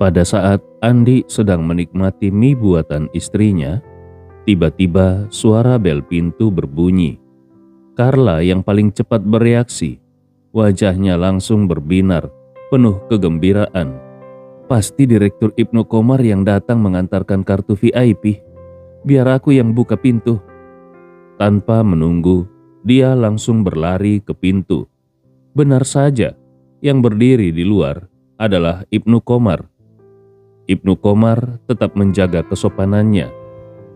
Pada saat Andi sedang menikmati mie buatan istrinya, tiba-tiba suara bel pintu berbunyi. Carla yang paling cepat bereaksi. Wajahnya langsung berbinar, penuh kegembiraan. Pasti Direktur Ibnu Komar yang datang mengantarkan kartu VIP. Biar aku yang buka pintu. Tanpa menunggu, dia langsung berlari ke pintu. Benar saja, yang berdiri di luar adalah Ibnu Komar. Ibnu Komar tetap menjaga kesopanannya.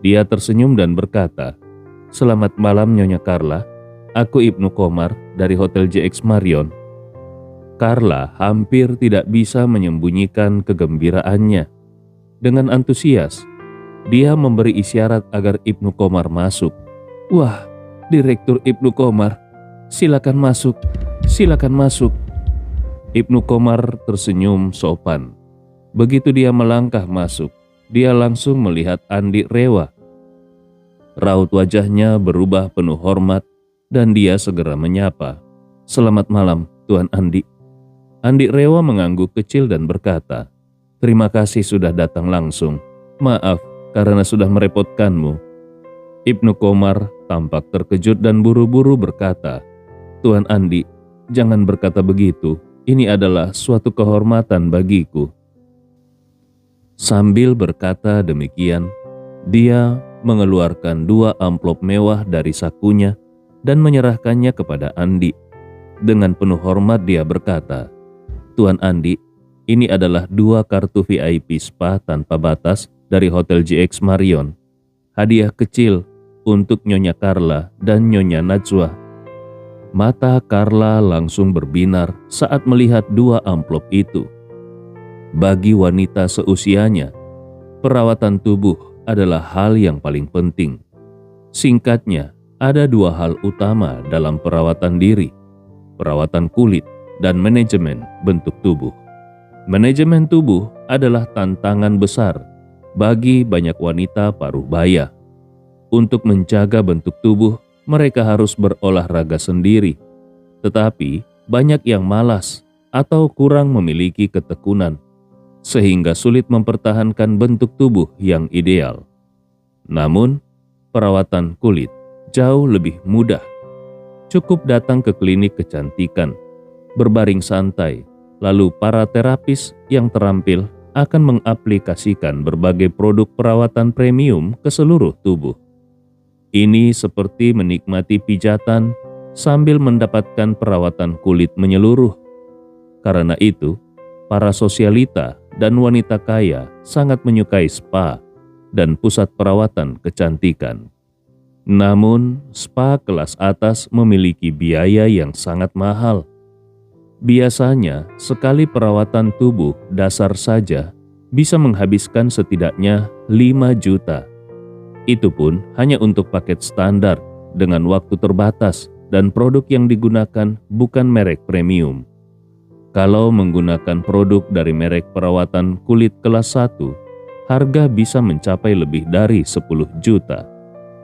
Dia tersenyum dan berkata, "Selamat malam Nyonya Carla, aku Ibnu Komar dari Hotel JX Marion." Carla hampir tidak bisa menyembunyikan kegembiraannya. Dengan antusias, dia memberi isyarat agar Ibnu Komar masuk. "Wah, Direktur Ibnu Komar, silakan masuk, silakan masuk." Ibnu Komar tersenyum sopan. Begitu dia melangkah masuk, dia langsung melihat Andi Rewa. Raut wajahnya berubah penuh hormat dan dia segera menyapa, "Selamat malam, Tuan Andi." Andi Rewa mengangguk kecil dan berkata, "Terima kasih sudah datang langsung. Maaf karena sudah merepotkanmu." Ibnu Komar tampak terkejut dan buru-buru berkata, "Tuan Andi, jangan berkata begitu. Ini adalah suatu kehormatan bagiku." Sambil berkata demikian, dia mengeluarkan 2 amplop mewah dari sakunya dan menyerahkannya kepada Andi. Dengan penuh hormat dia berkata, "Tuan Andi, ini adalah 2 kartu VIP spa tanpa batas dari Hotel JX Marion. Hadiah kecil untuk Nyonya Carla dan Nyonya Najwa." Mata Carla langsung berbinar saat melihat 2 amplop itu. Bagi wanita seusianya, perawatan tubuh adalah hal yang paling penting. Singkatnya, ada 2 hal utama dalam perawatan diri: perawatan kulit dan manajemen bentuk tubuh. Manajemen tubuh adalah tantangan besar bagi banyak wanita paruh baya. Untuk menjaga bentuk tubuh, mereka harus berolahraga sendiri. Tetapi banyak yang malas atau kurang memiliki ketekunan, sehingga sulit mempertahankan bentuk tubuh yang ideal. Namun, perawatan kulit jauh lebih mudah. Cukup datang ke klinik kecantikan, berbaring santai, lalu para terapis yang terampil akan mengaplikasikan berbagai produk perawatan premium ke seluruh tubuh. Ini seperti menikmati pijatan sambil mendapatkan perawatan kulit menyeluruh. Karena itu, para sosialita dan wanita kaya sangat menyukai spa dan pusat perawatan kecantikan. Namun, spa kelas atas memiliki biaya yang sangat mahal. Biasanya, sekali perawatan tubuh dasar saja bisa menghabiskan setidaknya 5 juta. Itu pun hanya untuk paket standar dengan waktu terbatas dan produk yang digunakan bukan merek premium. Kalau menggunakan produk dari merek perawatan kulit kelas 1, harga bisa mencapai lebih dari 10 juta.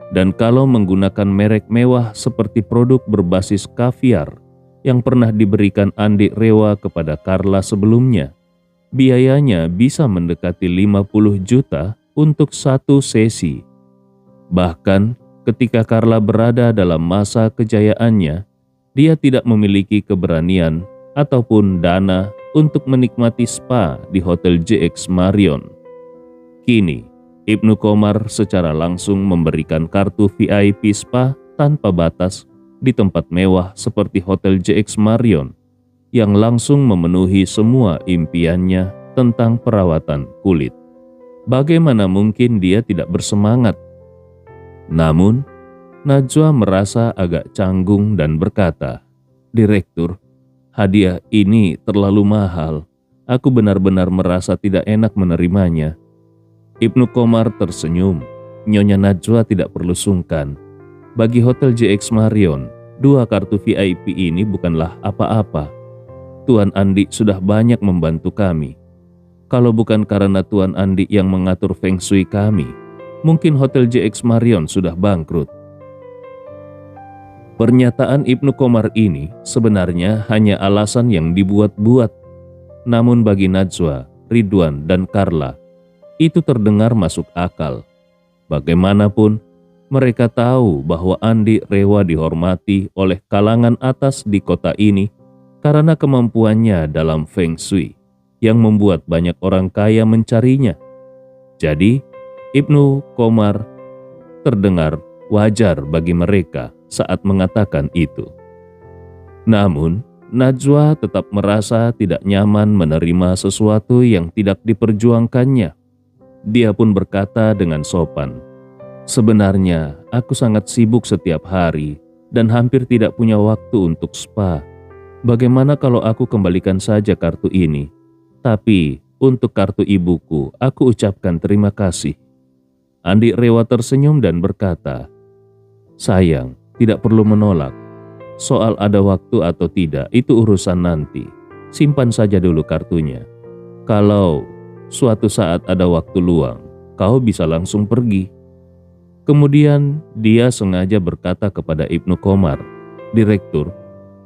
Dan kalau menggunakan merek mewah seperti produk berbasis kaviar yang pernah diberikan Andi Rewa kepada Carla sebelumnya, biayanya bisa mendekati 50 juta untuk 1 sesi. Bahkan ketika Carla berada dalam masa kejayaannya, dia tidak memiliki keberanian ataupun dana untuk menikmati spa di Hotel JX Marion. Kini, Ibnu Komar secara langsung memberikan kartu VIP spa tanpa batas di tempat mewah seperti Hotel JX Marion yang langsung memenuhi semua impiannya tentang perawatan kulit. Bagaimana mungkin dia tidak bersemangat? Namun, Najwa merasa agak canggung dan berkata, "Direktur, hadiah ini terlalu mahal. Aku benar-benar merasa tidak enak menerimanya." Ibnu Komar tersenyum. Nyonya Najwa tidak perlu sungkan. Bagi Hotel JX Marion, 2 kartu VIP ini bukanlah apa-apa. Tuan Andi sudah banyak membantu kami. Kalau bukan karena Tuan Andi yang mengatur feng shui kami, mungkin Hotel JX Marion sudah bangkrut. Pernyataan Ibnu Komar ini sebenarnya hanya alasan yang dibuat-buat. Namun bagi Najwa, Ridwan, dan Carla itu terdengar masuk akal. Bagaimanapun, mereka tahu bahwa Andi Rewa dihormati oleh kalangan atas di kota ini karena kemampuannya dalam Feng Shui yang membuat banyak orang kaya mencarinya. Jadi, Ibnu Komar terdengar wajar bagi mereka saat mengatakan itu. Namun, Najwa tetap merasa tidak nyaman menerima sesuatu yang tidak diperjuangkannya. Dia pun berkata dengan sopan, "Sebenarnya aku sangat sibuk setiap hari dan hampir tidak punya waktu untuk spa. Bagaimana kalau aku kembalikan saja kartu ini? Tapi untuk kartu ibuku, aku ucapkan terima kasih." Andi Rewa tersenyum dan berkata, "Sayang, tidak perlu menolak. Soal ada waktu atau tidak, itu urusan nanti. Simpan saja dulu kartunya. Kalau suatu saat ada waktu luang, kau bisa langsung pergi." Kemudian dia sengaja berkata kepada Ibnu Komar, "Direktur,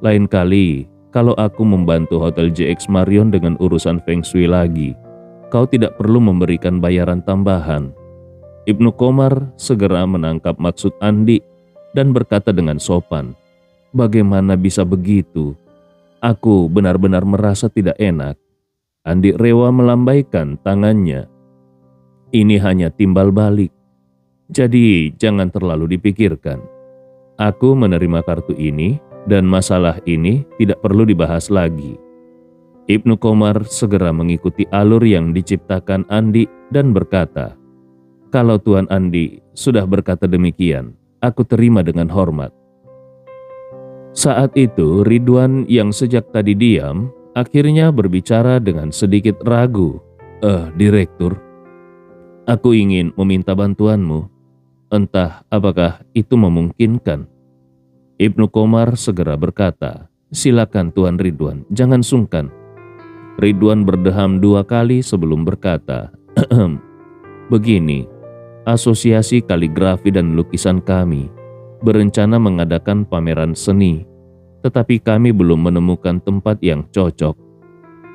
lain kali kalau aku membantu Hotel JX Marion dengan urusan Feng Shui lagi, kau tidak perlu memberikan bayaran tambahan." Ibnu Komar segera menangkap maksud Andi dan berkata dengan sopan, "Bagaimana bisa begitu? Aku benar-benar merasa tidak enak." Andi Rewa melambaikan tangannya. "Ini hanya timbal balik. Jadi jangan terlalu dipikirkan. Aku menerima kartu ini dan masalah ini tidak perlu dibahas lagi." Ibnu Komar segera mengikuti alur yang diciptakan Andi dan berkata, "Kalau Tuan Andi sudah berkata demikian, aku terima dengan hormat." Saat itu Ridwan yang sejak tadi diam akhirnya berbicara dengan sedikit ragu. Direktur, aku ingin meminta bantuanmu. Entah apakah itu memungkinkan." Ibnu Komar segera berkata, "Silakan Tuan Ridwan, jangan sungkan." Ridwan berdeham 2 kali sebelum berkata, "Begini, Asosiasi Kaligrafi dan Lukisan kami berencana mengadakan pameran seni, tetapi kami belum menemukan tempat yang cocok.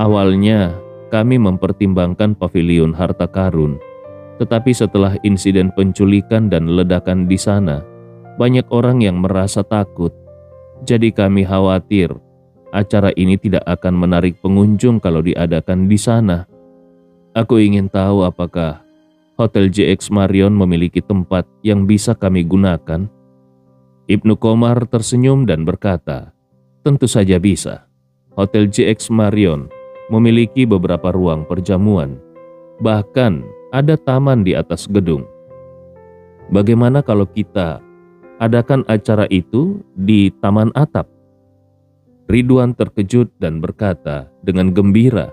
Awalnya kami mempertimbangkan pavilion harta karun, tetapi setelah insiden penculikan dan ledakan di sana, banyak orang yang merasa takut. Jadi kami khawatir acara ini tidak akan menarik pengunjung kalau diadakan di sana. Aku ingin tahu apakah Hotel JX Marion memiliki tempat yang bisa kami gunakan?" Ibnu Komar tersenyum dan berkata, "Tentu saja bisa. Hotel JX Marion memiliki beberapa ruang perjamuan. Bahkan ada taman di atas gedung. Bagaimana kalau kita adakan acara itu di taman atap?" Ridwan terkejut dan berkata dengan gembira,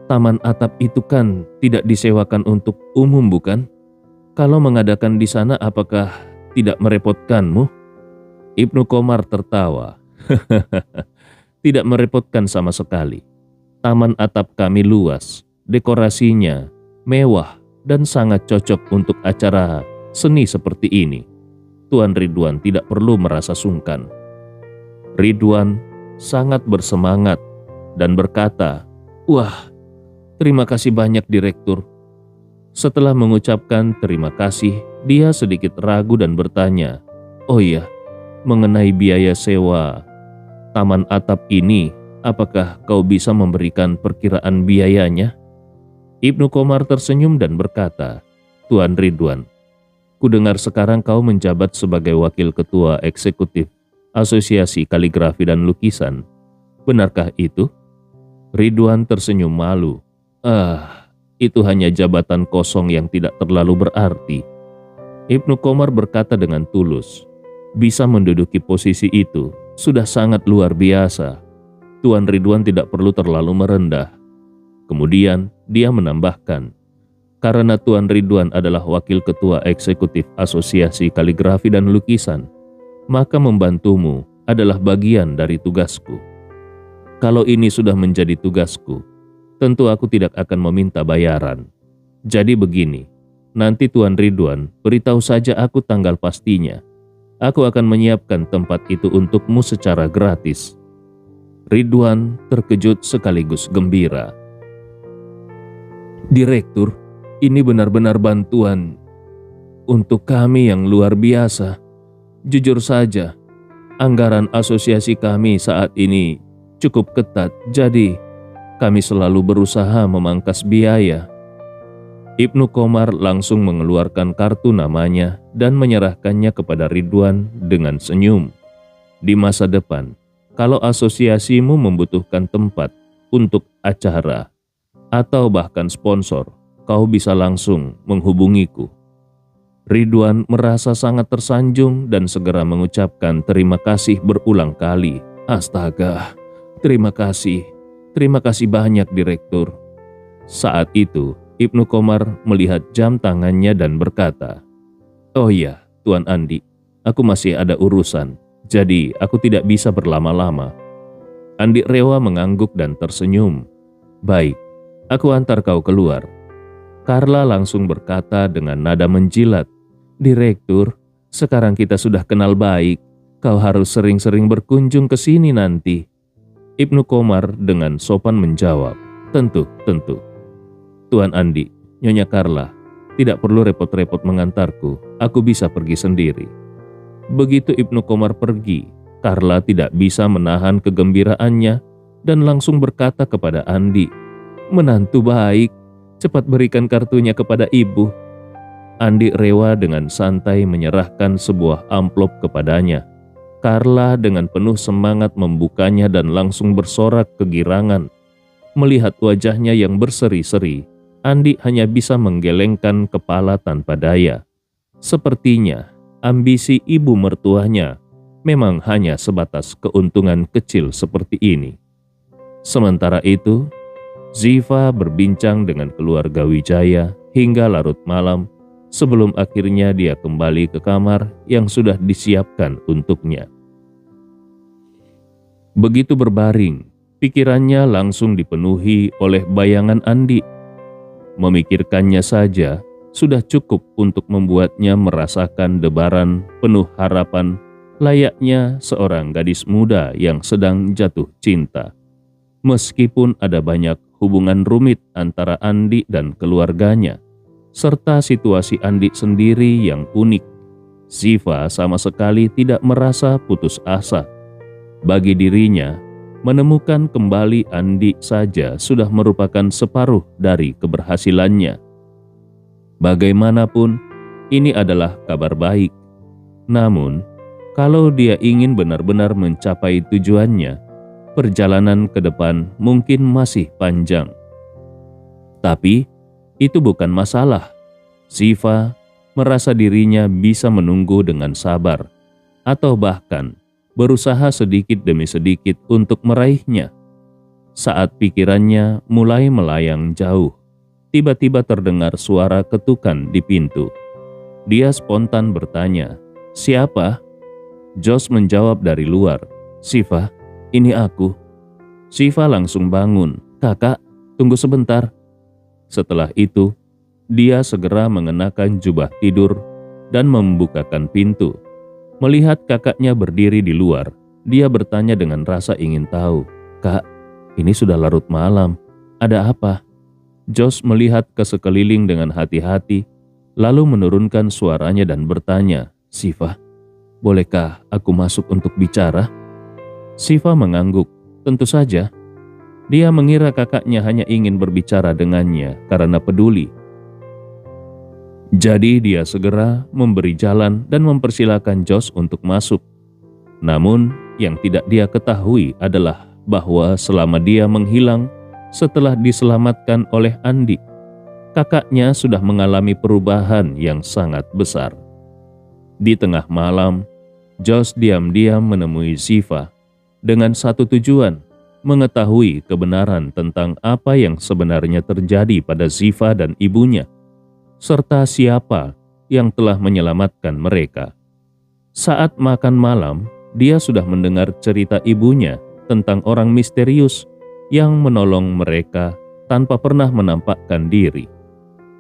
"Taman atap itu kan tidak disewakan untuk umum, bukan? Kalau mengadakan di sana apakah tidak merepotkanmu?" Ibnu Komar tertawa. "Tidak merepotkan sama sekali. Taman atap kami luas, dekorasinya mewah dan sangat cocok untuk acara seni seperti ini. Tuan Ridwan tidak perlu merasa sungkan." Ridwan sangat bersemangat dan berkata, "Wah, terima kasih banyak Direktur." Setelah mengucapkan terima kasih, dia sedikit ragu dan bertanya, "Oh iya, mengenai biaya sewa taman atap ini, apakah kau bisa memberikan perkiraan biayanya?" Ibnu Komar tersenyum dan berkata, "Tuan Ridwan, kudengar sekarang kau menjabat sebagai Wakil Ketua Eksekutif Asosiasi Kaligrafi dan Lukisan. Benarkah itu?" Ridwan tersenyum malu. Itu hanya jabatan kosong yang tidak terlalu berarti." Ibnu Komar berkata dengan tulus, "Bisa menduduki posisi itu sudah sangat luar biasa. Tuan Ridwan tidak perlu terlalu merendah." Kemudian dia menambahkan, "Karena Tuan Ridwan adalah Wakil Ketua Eksekutif Asosiasi Kaligrafi dan Lukisan, maka membantumu adalah bagian dari tugasku. Kalau ini sudah menjadi tugasku, tentu aku tidak akan meminta bayaran. Jadi begini, nanti Tuan Ridwan beritahu saja aku tanggal pastinya. Aku akan menyiapkan tempat itu untukmu secara gratis." Ridwan terkejut sekaligus gembira. Direktur, ini benar-benar bantuan untuk kami yang luar biasa. Jujur saja, anggaran asosiasi kami saat ini cukup ketat, jadi kami selalu berusaha memangkas biaya. Ibnu Komar langsung mengeluarkan kartu namanya dan menyerahkannya kepada Ridwan dengan senyum. Di masa depan, kalau asosiasimu membutuhkan tempat untuk acara atau bahkan sponsor, kau bisa langsung menghubungiku. Ridwan merasa sangat tersanjung dan segera mengucapkan terima kasih berulang kali. Astaga, terima kasih banyak Direktur. Saat itu, Ibnu Komar melihat jam tangannya dan berkata, "Oh iya, Tuan Andi, aku masih ada urusan, jadi aku tidak bisa berlama-lama." Andi Rewa mengangguk dan tersenyum. "Baik, aku antar kau keluar." Carla langsung berkata dengan nada menjilat, "Direktur, sekarang kita sudah kenal baik. Kau harus sering-sering berkunjung ke sini nanti." Ibnu Komar dengan sopan menjawab, Tentu. Tuan Andi, Nyonya Carla, tidak perlu repot-repot mengantarku. Aku bisa pergi sendiri." Begitu Ibnu Komar pergi, Carla tidak bisa menahan kegembiraannya dan langsung berkata kepada Andi, "Menantu baik, cepat berikan kartunya kepada ibu." Andi Rewa dengan santai menyerahkan sebuah amplop kepadanya. Carla dengan penuh semangat membukanya dan langsung bersorak kegirangan. Melihat wajahnya yang berseri-seri, Andi hanya bisa menggelengkan kepala tanpa daya. Sepertinya ambisi ibu mertuanya memang hanya sebatas keuntungan kecil seperti ini. Sementara itu, Ziva berbincang dengan keluarga Wijaya hingga larut malam sebelum akhirnya dia kembali ke kamar yang sudah disiapkan untuknya. Begitu berbaring, pikirannya langsung dipenuhi oleh bayangan Andi. Memikirkannya saja sudah cukup untuk membuatnya merasakan debaran penuh harapan layaknya seorang gadis muda yang sedang jatuh cinta. Meskipun ada banyak hubungan rumit antara Andi dan keluarganya, serta situasi Andi sendiri yang unik, Ziva sama sekali tidak merasa putus asa. Bagi dirinya, menemukan kembali Andi saja sudah merupakan separuh dari keberhasilannya. Bagaimanapun, ini adalah kabar baik. Namun, kalau dia ingin benar-benar mencapai tujuannya, perjalanan ke depan mungkin masih panjang. Tapi, itu bukan masalah. Ziva merasa dirinya bisa menunggu dengan sabar, atau bahkan berusaha sedikit demi sedikit untuk meraihnya. Saat pikirannya mulai melayang jauh, tiba-tiba terdengar suara ketukan di pintu. Dia spontan bertanya, "Siapa?" Jos menjawab dari luar, "Ziva, ini aku." Ziva langsung bangun, "Kakak, tunggu sebentar." Setelah itu, dia segera mengenakan jubah tidur dan membukakan pintu. Melihat kakaknya berdiri di luar, dia bertanya dengan rasa ingin tahu, "Kak, ini sudah larut malam, ada apa?" Jos melihat ke sekeliling dengan hati-hati, lalu menurunkan suaranya dan bertanya, "Ziva, bolehkah aku masuk untuk bicara?" Ziva mengangguk, "Tentu saja." Dia mengira kakaknya hanya ingin berbicara dengannya karena peduli. Jadi dia segera memberi jalan dan mempersilakan Jos untuk masuk. Namun yang tidak dia ketahui adalah bahwa selama dia menghilang setelah diselamatkan oleh Andi, kakaknya sudah mengalami perubahan yang sangat besar. Di tengah malam, Jos diam-diam menemui Ziva dengan satu tujuan, mengetahui kebenaran tentang apa yang sebenarnya terjadi pada Ziva dan ibunya, serta siapa yang telah menyelamatkan mereka. Saat makan malam, dia sudah mendengar cerita ibunya tentang orang misterius yang menolong mereka tanpa pernah menampakkan diri.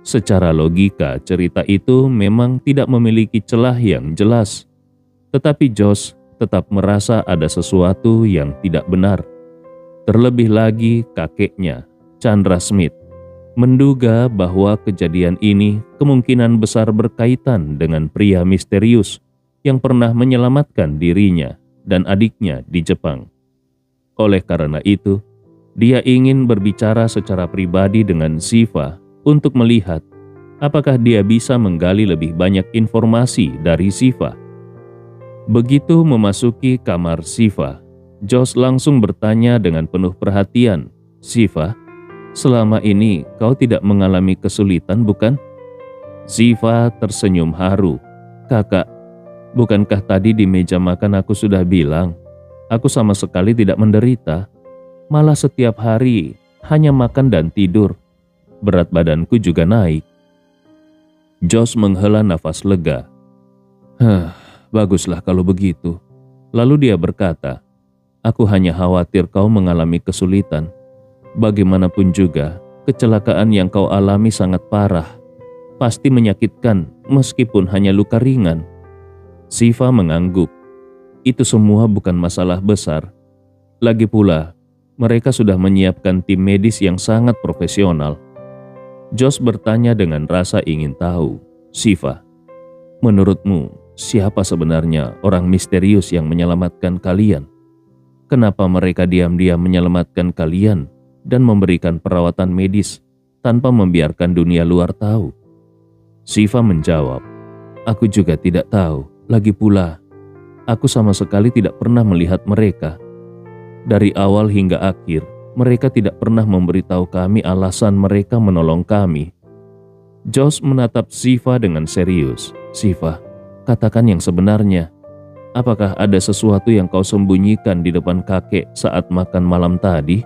Secara logika, cerita itu memang tidak memiliki celah yang jelas, tetapi Jos tetap merasa ada sesuatu yang tidak benar. Terlebih lagi kakeknya, Chandra Smith. menduga bahwa kejadian ini kemungkinan besar berkaitan dengan pria misterius yang pernah menyelamatkan dirinya dan adiknya di Jepang. Oleh karena itu, dia ingin berbicara secara pribadi dengan Shiva untuk melihat apakah dia bisa menggali lebih banyak informasi dari Shiva. Begitu memasuki kamar Shiva, Josh langsung bertanya dengan penuh perhatian, "Shiva, selama ini kau tidak mengalami kesulitan, bukan?" Shiva tersenyum haru. "Kakak, bukankah tadi di meja makan aku sudah bilang, aku sama sekali tidak menderita. Malah setiap hari hanya makan dan tidur. Berat badanku juga naik." Josh menghela nafas lega. Baguslah kalau begitu." Lalu dia berkata, "Aku hanya khawatir kau mengalami kesulitan. Bagaimanapun juga, kecelakaan yang kau alami sangat parah. Pasti menyakitkan meskipun hanya luka ringan." Shiva mengangguk. "Itu semua bukan masalah besar. Lagi pula, mereka sudah menyiapkan tim medis yang sangat profesional." Josh bertanya dengan rasa ingin tahu, "Shiva, menurutmu siapa sebenarnya orang misterius yang menyelamatkan kalian? Kenapa mereka diam-diam menyelamatkan kalian dan memberikan perawatan medis tanpa membiarkan dunia luar tahu?" Shiva menjawab, "Aku juga tidak tahu. Lagi pula, aku sama sekali tidak pernah melihat mereka. Dari awal hingga akhir, mereka tidak pernah memberitahu kami alasan mereka menolong kami." Josh menatap Shiva dengan serius. "Shiva, katakan yang sebenarnya. Apakah ada sesuatu yang kau sembunyikan di depan kakek saat makan malam tadi?"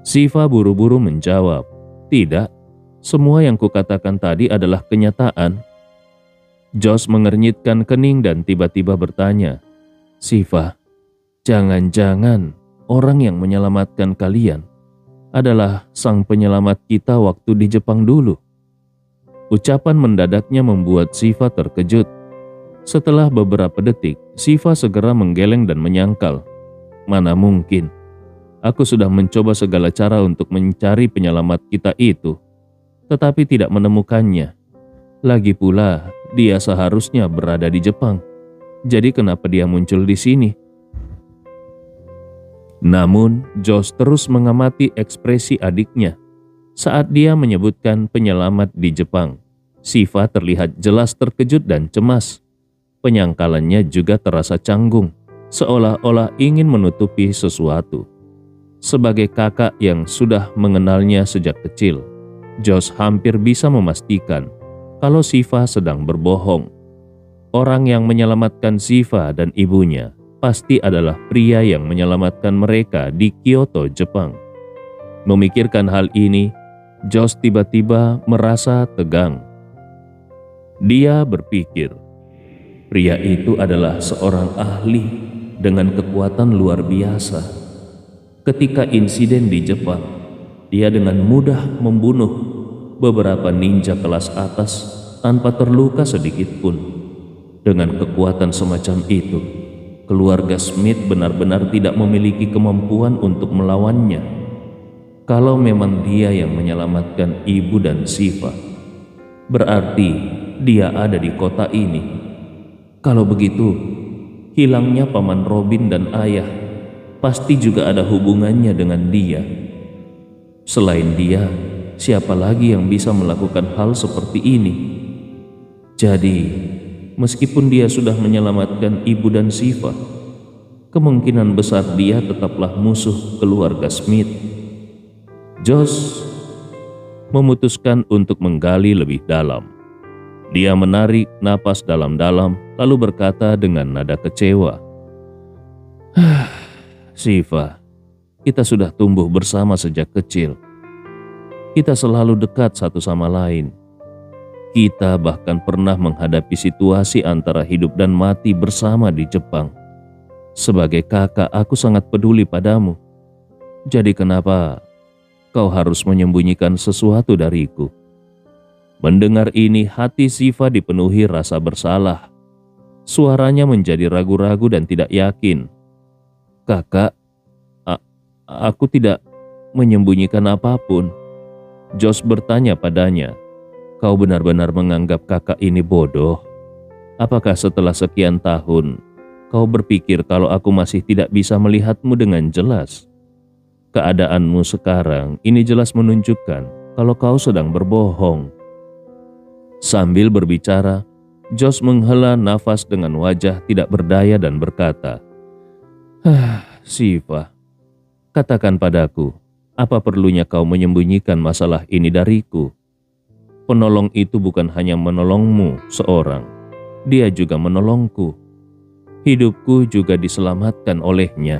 Shiva buru-buru menjawab, "Tidak, semua yang kukatakan tadi adalah kenyataan." Josh mengernyitkan kening dan tiba-tiba bertanya, "Shiva, jangan-jangan orang yang menyelamatkan kalian adalah sang penyelamat kita waktu di Jepang dulu?" Ucapan mendadaknya membuat Shiva terkejut. Setelah beberapa detik, Shiva segera menggeleng dan menyangkal, "Mana mungkin. Aku sudah mencoba segala cara untuk mencari penyelamat kita itu, tetapi tidak menemukannya. Lagi pula, dia seharusnya berada di Jepang. Jadi kenapa dia muncul di sini?" Namun, Josh terus mengamati ekspresi adiknya. Saat dia menyebutkan penyelamat di Jepang, Shiva terlihat jelas terkejut dan cemas. Penyangkalannya juga terasa canggung, seolah-olah ingin menutupi sesuatu. Sebagai kakak yang sudah mengenalnya sejak kecil, Josh hampir bisa memastikan kalau Shiva sedang berbohong. Orang yang menyelamatkan Shiva dan ibunya pasti adalah pria yang menyelamatkan mereka di Kyoto, Jepang. Memikirkan hal ini, Josh tiba-tiba merasa tegang. Dia berpikir, pria itu adalah seorang ahli dengan kekuatan luar biasa. Ketika insiden di Jepang, dia dengan mudah membunuh beberapa ninja kelas atas tanpa terluka sedikit pun. Dengan kekuatan semacam itu, keluarga Smith benar-benar tidak memiliki kemampuan untuk melawannya. Kalau memang dia yang menyelamatkan ibu dan Shiva, berarti dia ada di kota ini. Kalau begitu, hilangnya paman Robin dan ayah pasti juga ada hubungannya dengan dia. Selain dia, siapa lagi yang bisa melakukan hal seperti ini? Jadi, meskipun dia sudah menyelamatkan ibu dan Shiva, kemungkinan besar dia tetaplah musuh keluarga Smith. Josh memutuskan untuk menggali lebih dalam. Dia menarik napas dalam-dalam lalu berkata dengan nada kecewa, "Shiva, kita sudah tumbuh bersama sejak kecil. Kita selalu dekat satu sama lain. Kita bahkan pernah menghadapi situasi antara hidup dan mati bersama di Jepang. Sebagai kakak, aku sangat peduli padamu. Jadi kenapa kau harus menyembunyikan sesuatu dariku?" Mendengar ini, hati Shiva dipenuhi rasa bersalah. Suaranya menjadi ragu-ragu dan tidak yakin. "Kakak, aku tidak menyembunyikan apapun. Josh bertanya padanya, "Kau benar-benar menganggap kakak ini bodoh? Apakah setelah sekian tahun, kau berpikir kalau aku masih tidak bisa melihatmu dengan jelas? Keadaanmu sekarang ini jelas menunjukkan kalau kau sedang berbohong." Sambil berbicara, Josh menghela nafas dengan wajah tidak berdaya dan berkata, "Siva, katakan padaku, apa perlunya kau menyembunyikan masalah ini dariku? Penolong itu bukan hanya menolongmu seorang, dia juga menolongku. Hidupku juga diselamatkan olehnya.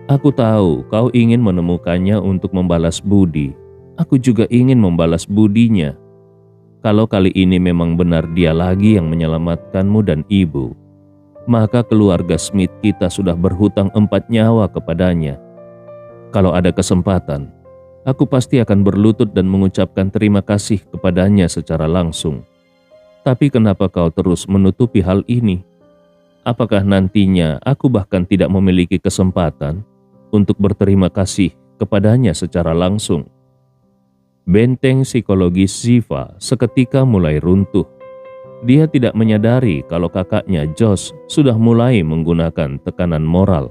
Aku tahu kau ingin menemukannya untuk membalas budi. Aku juga ingin membalas budinya. Kalau kali ini memang benar dia lagi yang menyelamatkanmu dan ibu, maka keluarga Smith kita sudah berhutang 4 nyawa kepadanya. Kalau ada kesempatan, aku pasti akan berlutut dan mengucapkan terima kasih kepadanya secara langsung. Tapi kenapa kau terus menutupi hal ini? Apakah nantinya aku bahkan tidak memiliki kesempatan untuk berterima kasih kepadanya secara langsung?" Benteng psikologis Siva seketika mulai runtuh. Dia tidak menyadari kalau kakaknya Josh sudah mulai menggunakan tekanan moral.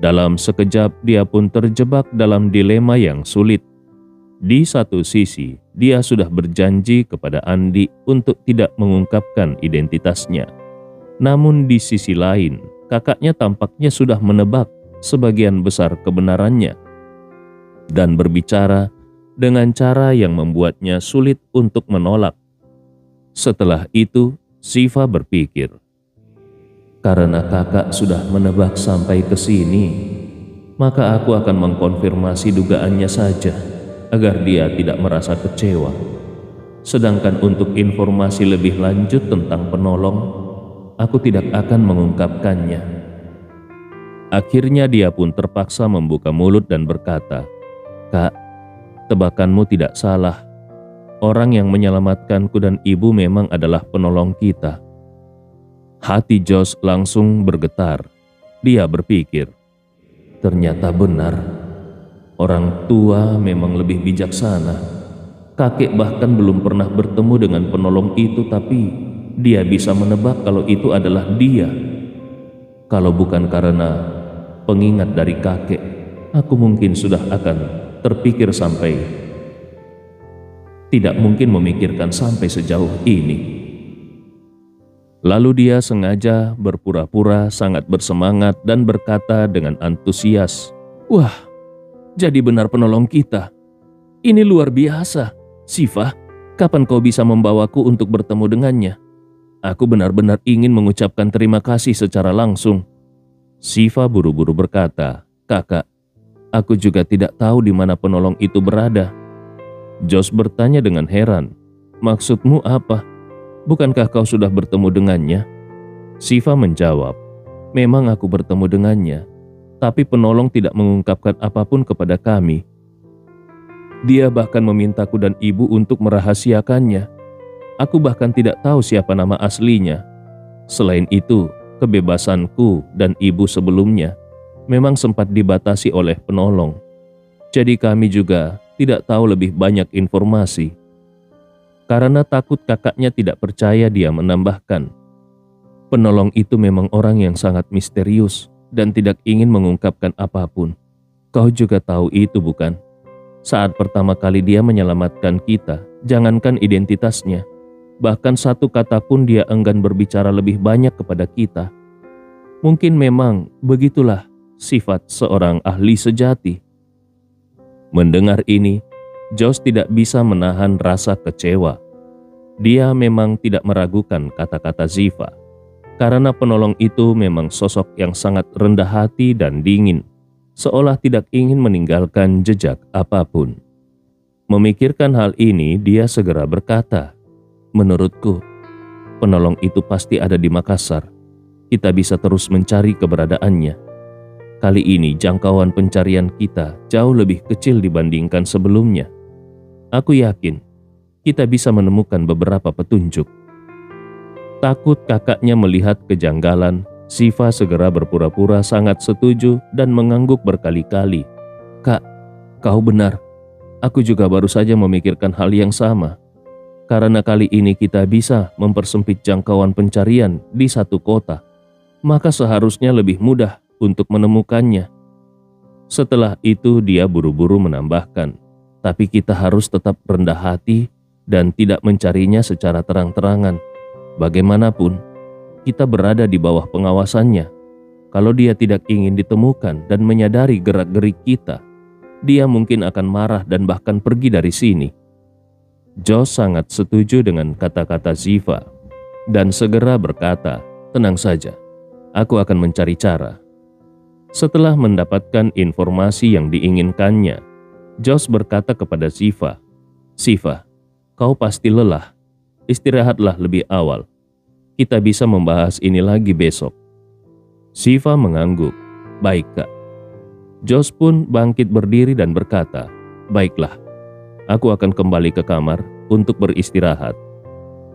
Dalam sekejap dia pun terjebak dalam dilema yang sulit. Di satu sisi, dia sudah berjanji kepada Andi untuk tidak mengungkapkan identitasnya. Namun di sisi lain, kakaknya tampaknya sudah menebak sebagian besar kebenarannya dan berbicara dengan cara yang membuatnya sulit untuk menolak. Setelah itu, Siva berpikir, "Karena kakak sudah menebak sampai ke sini, maka aku akan mengkonfirmasi dugaannya saja agar dia tidak merasa kecewa. Sedangkan untuk informasi lebih lanjut tentang penolong, aku tidak akan mengungkapkannya." Akhirnya dia pun terpaksa membuka mulut dan berkata, "Kak, tebakanmu tidak salah. Orang yang menyelamatkanku dan ibu memang adalah penolong kita." Hati Josh langsung bergetar. Dia berpikir, ternyata benar. Orang tua memang lebih bijaksana. Kakek bahkan belum pernah bertemu dengan penolong itu, tapi dia bisa menebak kalau itu adalah dia. Kalau bukan karena pengingat dari kakek, aku mungkin sudah akan terpikir sampai tidak mungkin memikirkan sampai sejauh ini. Lalu dia sengaja berpura-pura sangat bersemangat dan berkata dengan antusias, "Wah, jadi benar penolong kita. Ini luar biasa. Siva, kapan kau bisa membawaku untuk bertemu dengannya? Aku benar-benar ingin mengucapkan terima kasih secara langsung." Siva buru-buru berkata, "Kakak, aku juga tidak tahu di mana penolong itu berada." Josh bertanya dengan heran, "Maksudmu apa? Bukankah kau sudah bertemu dengannya?" Siva menjawab, "Memang aku bertemu dengannya, tapi penolong tidak mengungkapkan apapun kepada kami. Dia bahkan memintaku dan ibu untuk merahasiakannya. Aku bahkan tidak tahu siapa nama aslinya. Selain itu, kebebasanku dan ibu sebelumnya memang sempat dibatasi oleh penolong. Jadi kami juga tidak tahu lebih banyak informasi." Karena takut kakaknya tidak percaya, dia menambahkan, "Penolong itu memang orang yang sangat misterius dan tidak ingin mengungkapkan apapun. Kau juga tahu itu bukan? Saat pertama kali dia menyelamatkan kita, jangankan identitasnya, bahkan satu kata pun dia enggan berbicara lebih banyak kepada kita. Mungkin memang begitulah sifat seorang ahli sejati." Mendengar ini, Josh tidak bisa menahan rasa kecewa. Dia memang tidak meragukan kata-kata Siva, karena penolong itu memang sosok yang sangat rendah hati dan dingin, seolah tidak ingin meninggalkan jejak apapun. Memikirkan hal ini, dia segera berkata, "Menurutku, penolong itu pasti ada di Makassar. Kita bisa terus mencari keberadaannya. Kali ini jangkauan pencarian kita jauh lebih kecil dibandingkan sebelumnya. Aku yakin kita bisa menemukan beberapa petunjuk." Takut kakaknya melihat kejanggalan, Siva segera berpura-pura sangat setuju dan mengangguk berkali-kali. "Kak, kau benar. Aku juga baru saja memikirkan hal yang sama. Karena kali ini kita bisa mempersempit jangkauan pencarian di satu kota, maka seharusnya lebih mudah untuk menemukannya. Setelah itu dia buru-buru menambahkan, tapi kita harus tetap rendah hati dan tidak mencarinya secara terang-terangan. Bagaimanapun, kita berada di bawah pengawasannya. Kalau dia tidak ingin ditemukan dan menyadari gerak-gerik kita, dia mungkin akan marah dan bahkan pergi dari sini. Josh sangat setuju dengan kata-kata Ziva dan segera berkata, "Tenang saja, aku akan mencari cara." Setelah mendapatkan informasi yang diinginkannya, Josh berkata kepada Ziva, "Ziva, kau pasti lelah. Istirahatlah lebih awal. Kita bisa membahas ini lagi besok." Ziva mengangguk. "Baik, Kak." Josh pun bangkit berdiri dan berkata, "Baiklah, aku akan kembali ke kamar untuk beristirahat."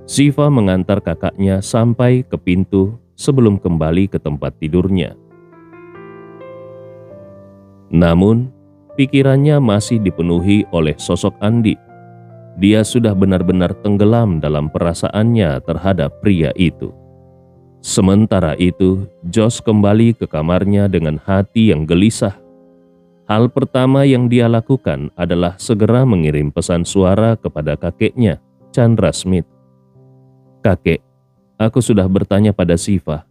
Ziva mengantar kakaknya sampai ke pintu sebelum kembali ke tempat tidurnya. Namun, pikirannya masih dipenuhi oleh sosok Andi. Dia sudah benar-benar tenggelam dalam perasaannya terhadap pria itu. Sementara itu, Josh kembali ke kamarnya dengan hati yang gelisah. Hal pertama yang dia lakukan adalah segera mengirim pesan suara kepada kakeknya, Chandra Smith. "Kakek, aku sudah bertanya pada Ziva.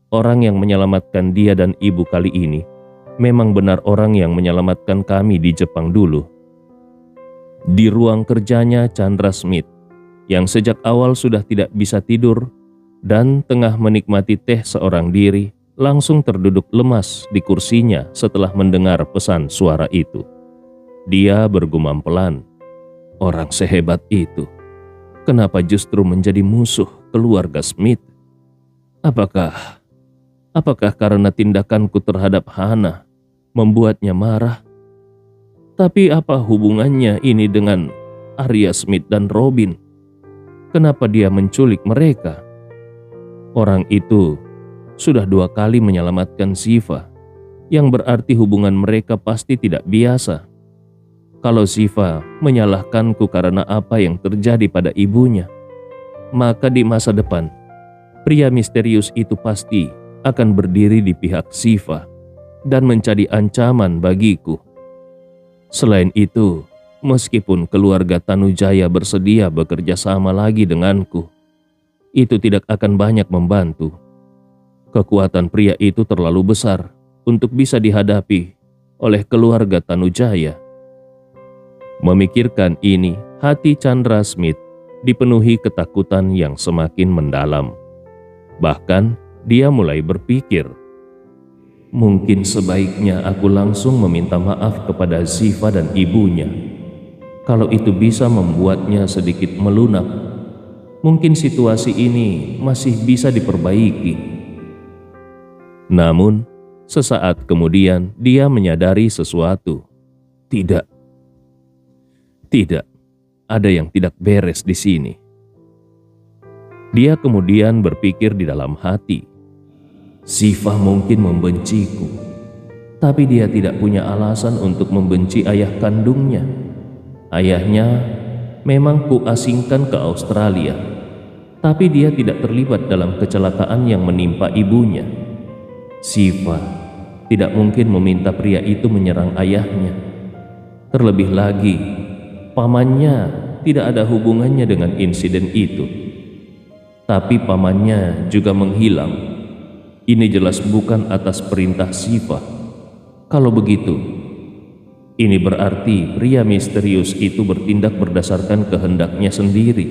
Orang yang menyelamatkan dia dan ibu kali ini memang benar orang yang menyelamatkan kami di Jepang dulu." Di ruang kerjanya Chandra Smith, yang sejak awal sudah tidak bisa tidur dan tengah menikmati teh seorang diri, langsung terduduk lemas di kursinya setelah mendengar pesan suara itu. Dia bergumam pelan, "Orang sehebat itu, kenapa justru menjadi musuh keluarga Smith? Apakah karena tindakanku terhadap Hana membuatnya marah? Tapi apa hubungannya ini dengan Arya Smith dan Robin? Kenapa dia menculik mereka? Orang itu sudah 2 kali menyelamatkan Ziva, yang berarti hubungan mereka pasti tidak biasa. Kalau Ziva menyalahkanku karena apa yang terjadi pada ibunya, maka di masa depan, pria misterius itu pasti akan berdiri di pihak Ziva dan menjadi ancaman bagiku. Selain itu, meskipun keluarga Tanujaya bersedia bekerja sama lagi denganku, itu tidak akan banyak membantu. Kekuatan pria itu terlalu besar untuk bisa dihadapi oleh keluarga Tanujaya." Memikirkan ini, hati Chandra Smith dipenuhi ketakutan yang semakin mendalam. Bahkan, dia mulai berpikir, "Mungkin sebaiknya aku langsung meminta maaf kepada Ziva dan ibunya. Kalau itu bisa membuatnya sedikit melunak, mungkin situasi ini masih bisa diperbaiki." Namun, sesaat kemudian dia menyadari sesuatu. Tidak, ada yang tidak beres di sini. Dia kemudian berpikir di dalam hati, "Ziva mungkin membenciku, tapi dia tidak punya alasan untuk membenci ayah kandungnya. Ayahnya memang kuasingkan ke Australia, tapi dia tidak terlibat dalam kecelakaan yang menimpa ibunya. Ziva tidak mungkin meminta pria itu menyerang ayahnya. Terlebih lagi, pamannya tidak ada hubungannya dengan insiden itu. Tapi pamannya juga menghilang. Ini jelas bukan atas perintah Ziva. Kalau begitu, ini berarti pria misterius itu bertindak berdasarkan kehendaknya sendiri.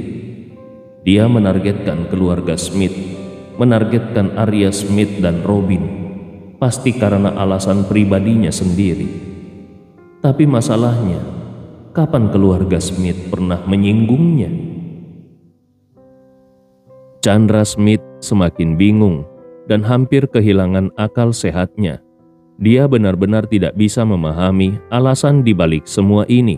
Dia menargetkan keluarga Smith, menargetkan Arya Smith dan Robin, pasti karena alasan pribadinya sendiri. Tapi masalahnya, kapan keluarga Smith pernah menyinggungnya?" Chandra Smith semakin bingung dan hampir kehilangan akal sehatnya. Dia benar-benar tidak bisa memahami alasan di balik semua ini.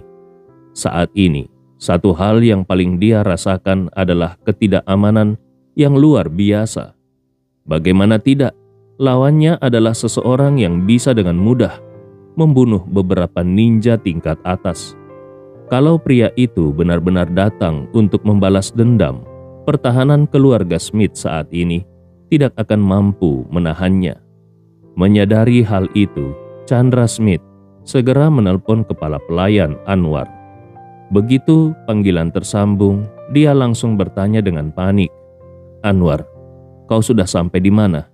Saat ini, satu hal yang paling dia rasakan adalah ketidakamanan yang luar biasa. Bagaimana tidak, lawannya adalah seseorang yang bisa dengan mudah membunuh beberapa ninja tingkat atas. Kalau pria itu benar-benar datang untuk membalas dendam, pertahanan keluarga Smith saat ini tidak akan mampu menahannya. Menyadari hal itu, Chandra Smith segera menelpon kepala pelayan Anwar. Begitu panggilan tersambung, dia langsung bertanya dengan panik, "Anwar, kau sudah sampai di mana?"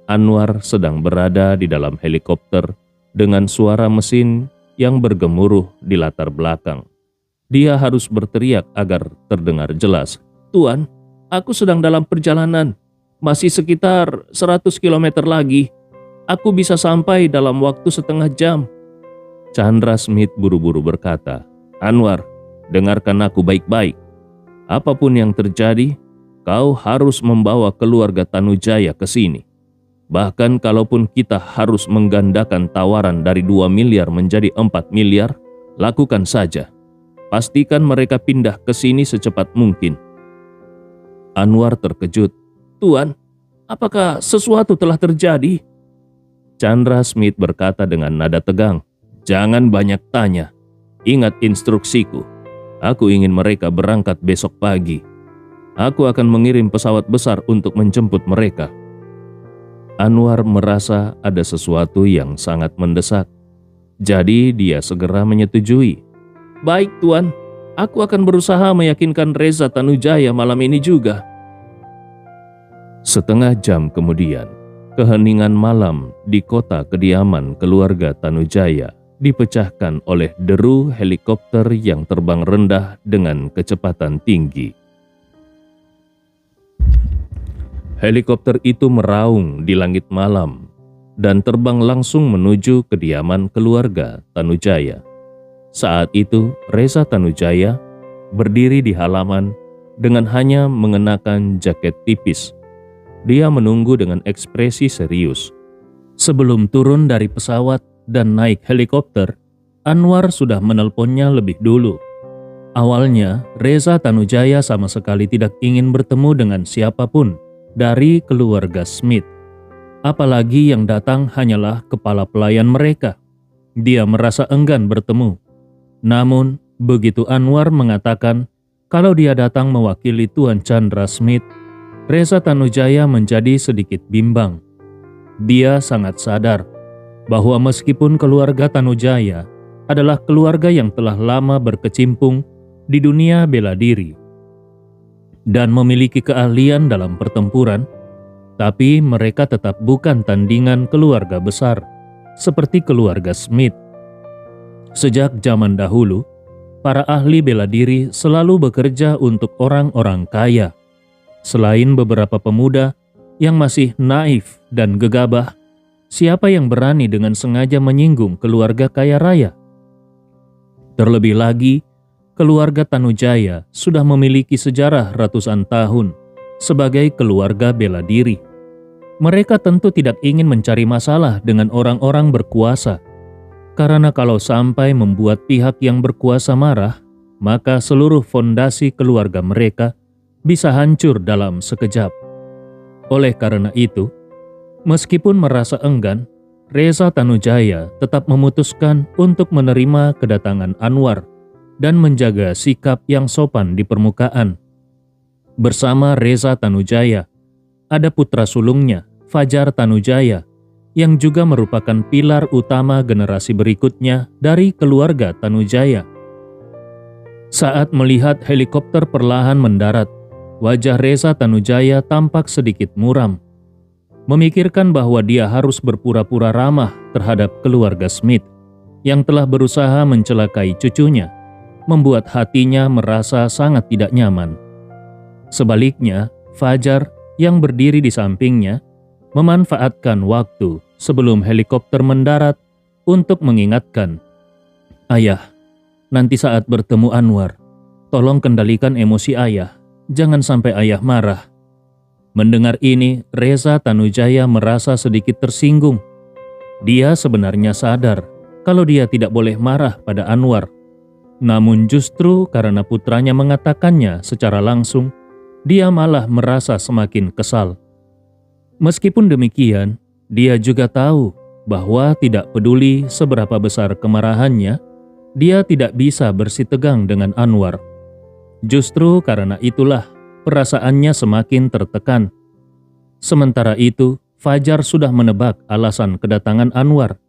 Anwar sedang berada di dalam helikopter dengan suara mesin yang bergemuruh di latar belakang. Dia harus berteriak agar terdengar jelas, "Tuan, aku sedang dalam perjalanan. Masih sekitar 100 km lagi. Aku bisa sampai dalam waktu setengah jam." Chandra Smith buru-buru berkata, "Anwar, dengarkan aku baik-baik. Apapun yang terjadi, kau harus membawa keluarga Tanujaya ke sini. Bahkan kalaupun kita harus menggandakan tawaran dari 2 miliar menjadi 4 miliar, lakukan saja. Pastikan mereka pindah ke sini secepat mungkin." Anwar terkejut. "Tuan, apakah sesuatu telah terjadi?" Chandra Smith berkata dengan nada tegang, "Jangan banyak tanya. Ingat instruksiku. Aku ingin mereka berangkat besok pagi. Aku akan mengirim pesawat besar untuk menjemput mereka." Anwar merasa ada sesuatu yang sangat mendesak. Jadi dia segera menyetujui. "Baik Tuan, aku akan berusaha meyakinkan Reza Tanujaya malam ini juga." Setengah jam kemudian, keheningan malam di kota kediaman keluarga Tanujaya dipecahkan oleh deru helikopter yang terbang rendah dengan kecepatan tinggi. Helikopter itu meraung di langit malam dan terbang langsung menuju kediaman keluarga Tanujaya. Saat itu, Reza Tanujaya berdiri di halaman dengan hanya mengenakan jaket tipis. Dia menunggu dengan ekspresi serius. Sebelum turun dari pesawat dan naik helikopter, Anwar sudah menelponnya lebih dulu. Awalnya, Reza Tanujaya sama sekali tidak ingin bertemu dengan siapapun dari keluarga Smith. Apalagi yang datang hanyalah kepala pelayan mereka. Dia merasa enggan bertemu. Namun, begitu Anwar mengatakan kalau dia datang mewakili Tuan Chandra Smith, Reza Tanujaya menjadi sedikit bimbang. Dia sangat sadar bahwa meskipun keluarga Tanujaya adalah keluarga yang telah lama berkecimpung di dunia bela diri dan memiliki keahlian dalam pertempuran, tapi mereka tetap bukan tandingan keluarga besar seperti keluarga Smith. Sejak zaman dahulu, para ahli bela diri selalu bekerja untuk orang-orang kaya. Selain beberapa pemuda yang masih naif dan gegabah, siapa yang berani dengan sengaja menyinggung keluarga kaya raya? Terlebih lagi, keluarga Tanujaya sudah memiliki sejarah ratusan tahun sebagai keluarga bela diri. Mereka tentu tidak ingin mencari masalah dengan orang-orang berkuasa, karena kalau sampai membuat pihak yang berkuasa marah, maka seluruh fondasi keluarga mereka bisa hancur dalam sekejap. Oleh karena itu, meskipun merasa enggan, Reza Tanujaya tetap memutuskan untuk menerima kedatangan Anwar dan menjaga sikap yang sopan di permukaan. Bersama Reza Tanujaya, ada putra sulungnya, Fajar Tanujaya, yang juga merupakan pilar utama generasi berikutnya dari keluarga Tanujaya. Saat melihat helikopter perlahan mendarat, wajah Reza Tanujaya tampak sedikit muram. Memikirkan bahwa dia harus berpura-pura ramah terhadap keluarga Smith yang telah berusaha mencelakai cucunya, membuat hatinya merasa sangat tidak nyaman. Sebaliknya, Fajar yang berdiri di sampingnya memanfaatkan waktu sebelum helikopter mendarat untuk mengingatkan, "Ayah, nanti saat bertemu Anwar, tolong kendalikan emosi ayah, jangan sampai ayah marah." Mendengar ini, Reza Tanujaya merasa sedikit tersinggung. Dia sebenarnya sadar kalau dia tidak boleh marah pada Anwar. Namun justru karena putranya mengatakannya secara langsung, dia malah merasa semakin kesal. Meskipun demikian, dia juga tahu bahwa tidak peduli seberapa besar kemarahannya, Dia tidak bisa bersitegang dengan Anwar. Justru karena itulah perasaannya semakin tertekan. Sementara itu, Fajar sudah menebak alasan kedatangan Anwar.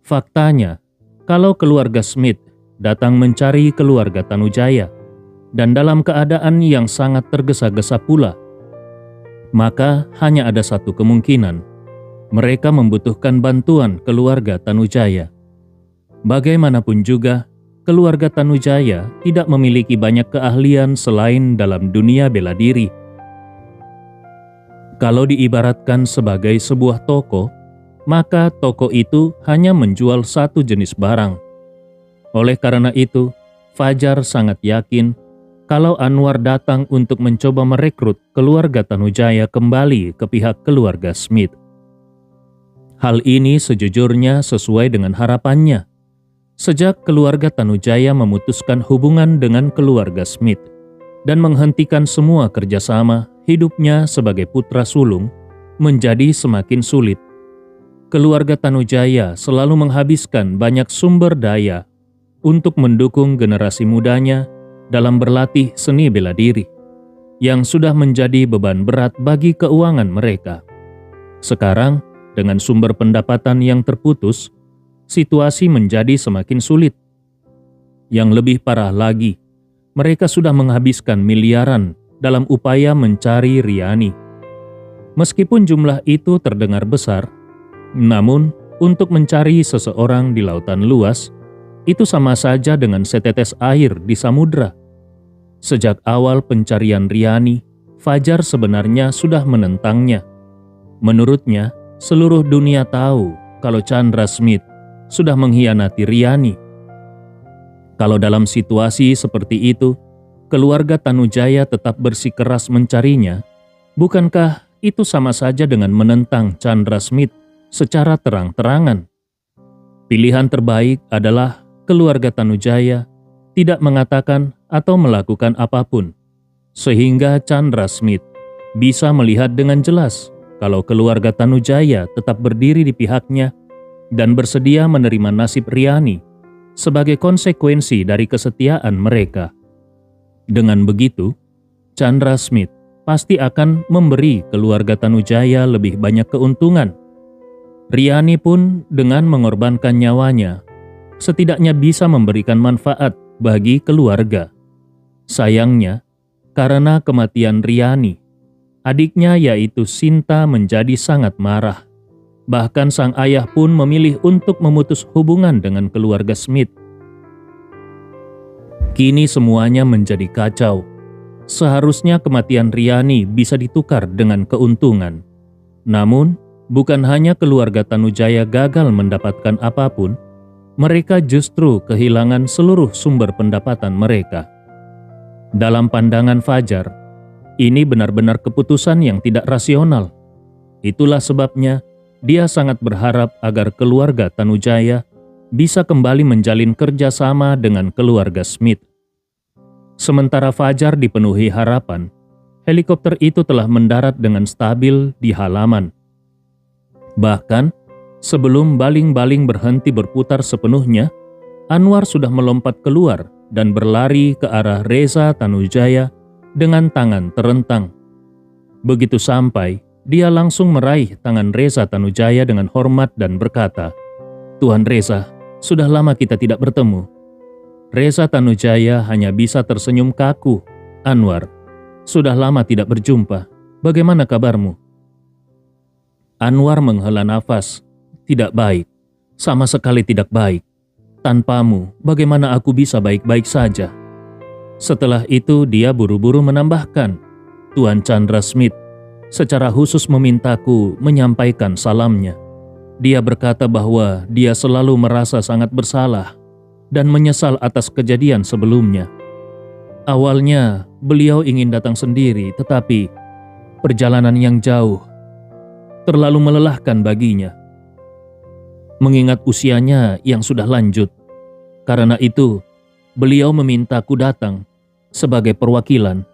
Faktanya, kalau keluarga Smith datang mencari keluarga Tanujaya, dan dalam keadaan yang sangat tergesa-gesa pula, maka hanya ada satu kemungkinan. Mereka membutuhkan bantuan keluarga Tanujaya. Bagaimanapun juga, keluarga Tanujaya tidak memiliki banyak keahlian selain dalam dunia bela diri. Kalau diibaratkan sebagai sebuah toko, maka toko itu hanya menjual satu jenis barang. Oleh karena itu, Fajar sangat yakin kalau Anwar datang untuk mencoba merekrut keluarga Tanujaya kembali ke pihak keluarga Smith. Hal ini sejujurnya sesuai dengan harapannya. Sejak keluarga Tanujaya memutuskan hubungan dengan keluarga Smith dan menghentikan semua kerjasama, hidupnya sebagai putra sulung menjadi semakin sulit. Keluarga Tanujaya selalu menghabiskan banyak sumber daya untuk mendukung generasi mudanya dalam berlatih seni bela diri, yang sudah menjadi beban berat bagi keuangan mereka. Sekarang, dengan sumber pendapatan yang terputus, situasi menjadi semakin sulit. Yang lebih parah lagi, mereka sudah menghabiskan miliaran dalam upaya mencari Riani. Meskipun jumlah itu terdengar besar, namun untuk mencari seseorang di lautan luas, itu sama saja dengan setetes air di samudra. Sejak awal pencarian Riani, Fajar sebenarnya sudah menentangnya. Menurutnya, seluruh dunia tahu kalau Chandra Smith sudah mengkhianati Riani. Kalau dalam situasi seperti itu, keluarga Tanujaya tetap bersikeras mencarinya, bukankah itu sama saja dengan menentang Chandra Smith secara terang-terangan? Pilihan terbaik adalah keluarga Tanujaya tidak mengatakan atau melakukan apapun, sehingga Chandra Smith bisa melihat dengan jelas kalau keluarga Tanujaya tetap berdiri di pihaknya dan bersedia menerima nasib Riani sebagai konsekuensi dari kesetiaan mereka. Dengan begitu, Chandra Smith pasti akan memberi keluarga Tanujaya lebih banyak keuntungan. Riani pun dengan mengorbankan nyawanya, setidaknya bisa memberikan manfaat bagi keluarga. Sayangnya, karena kematian Riani, adiknya yaitu Sinta menjadi sangat marah. Bahkan sang ayah pun memilih untuk memutus hubungan dengan keluarga Smith. Kini semuanya menjadi kacau. Seharusnya kematian Riani bisa ditukar dengan keuntungan. Namun, bukan hanya keluarga Tanujaya gagal mendapatkan apapun, mereka justru kehilangan seluruh sumber pendapatan mereka. Dalam pandangan Fajar, ini benar-benar keputusan yang tidak rasional. Itulah sebabnya dia sangat berharap agar keluarga Tanujaya bisa kembali menjalin kerjasama dengan keluarga Smith. Sementara Fajar dipenuhi harapan, helikopter itu telah mendarat dengan stabil di halaman. Bahkan, sebelum baling-baling berhenti berputar sepenuhnya, Anwar sudah melompat keluar dan berlari ke arah Reza Tanujaya dengan tangan terentang. Begitu sampai, dia langsung meraih tangan Reza Tanujaya dengan hormat dan berkata, "Tuan Reza, sudah lama kita tidak bertemu." Reza Tanujaya hanya bisa tersenyum kaku. "Anwar, sudah lama tidak berjumpa. Bagaimana kabarmu?" Anwar menghela nafas. "Tidak baik, sama sekali tidak baik. Tanpamu, bagaimana aku bisa baik-baik saja?" Setelah itu dia buru-buru menambahkan, "Tuan Chandra Smith secara khusus memintaku menyampaikan salamnya. Dia berkata bahwa dia selalu merasa sangat bersalah dan menyesal atas kejadian sebelumnya. Awalnya beliau ingin datang sendiri, tetapi perjalanan yang jauh terlalu melelahkan baginya. Mengingat usianya yang sudah lanjut, karena itu beliau memintaku datang sebagai perwakilan."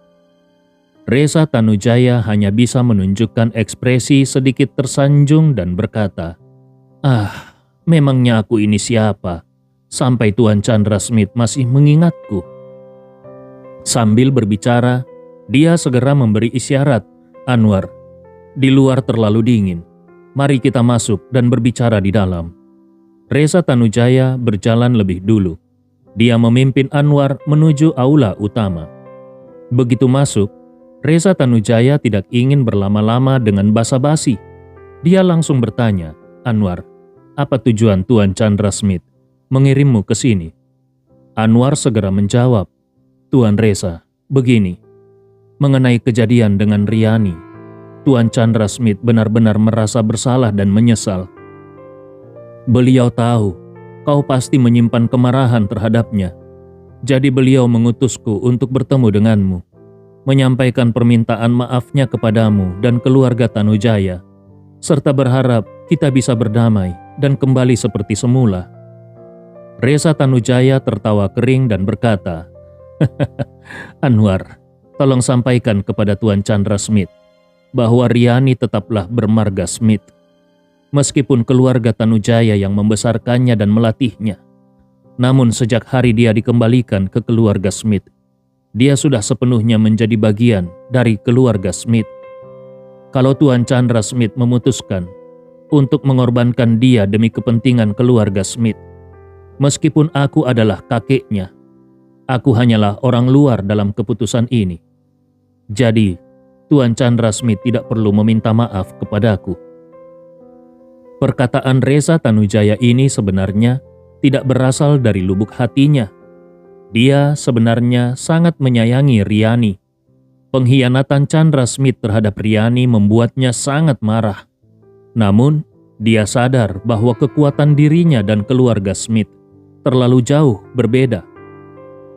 Reza Tanujaya hanya bisa menunjukkan ekspresi sedikit tersanjung dan berkata, "Ah, memangnya aku ini siapa? sampai Tuan Chandra Smith masih mengingatku. Sambil berbicara, dia segera memberi isyarat, "Anwar, di luar terlalu dingin. Mari kita masuk dan berbicara di dalam." Reza Tanujaya berjalan lebih dulu. Dia memimpin Anwar menuju aula utama. Begitu masuk, Reza Tanujaya tidak ingin berlama-lama dengan basa-basi. Dia langsung bertanya, "Anwar, apa tujuan Tuan Chandra Smith mengirimmu ke sini?" Anwar segera menjawab, "Tuan Reza, begini, mengenai kejadian dengan Riani, Tuan Chandra Smith benar-benar merasa bersalah dan menyesal. Beliau tahu kau pasti menyimpan kemarahan terhadapnya. Jadi beliau mengutusku untuk bertemu denganmu, menyampaikan permintaan maafnya kepadamu dan keluarga Tanujaya, serta berharap kita bisa berdamai dan kembali seperti semula." Reza Tanujaya tertawa kering dan berkata, "Anwar, tolong sampaikan kepada Tuan Chandra Smith bahwa Riani tetaplah bermarga Smith. Meskipun keluarga Tanujaya yang membesarkannya dan melatihnya, namun sejak hari dia dikembalikan ke keluarga Smith, dia sudah sepenuhnya menjadi bagian dari keluarga Smith. Kalau Tuan Chandra Smith memutuskan untuk mengorbankan dia demi kepentingan keluarga Smith, meskipun aku adalah kakeknya, aku hanyalah orang luar dalam keputusan ini. Jadi, Tuan Chandra Smith tidak perlu meminta maaf kepadaku." Perkataan Reza Tanujaya ini sebenarnya tidak berasal dari lubuk hatinya. Dia sebenarnya sangat menyayangi Riani. Pengkhianatan Chandra Smith terhadap Riani membuatnya sangat marah. Namun, dia sadar bahwa kekuatan dirinya dan keluarga Smith terlalu jauh berbeda.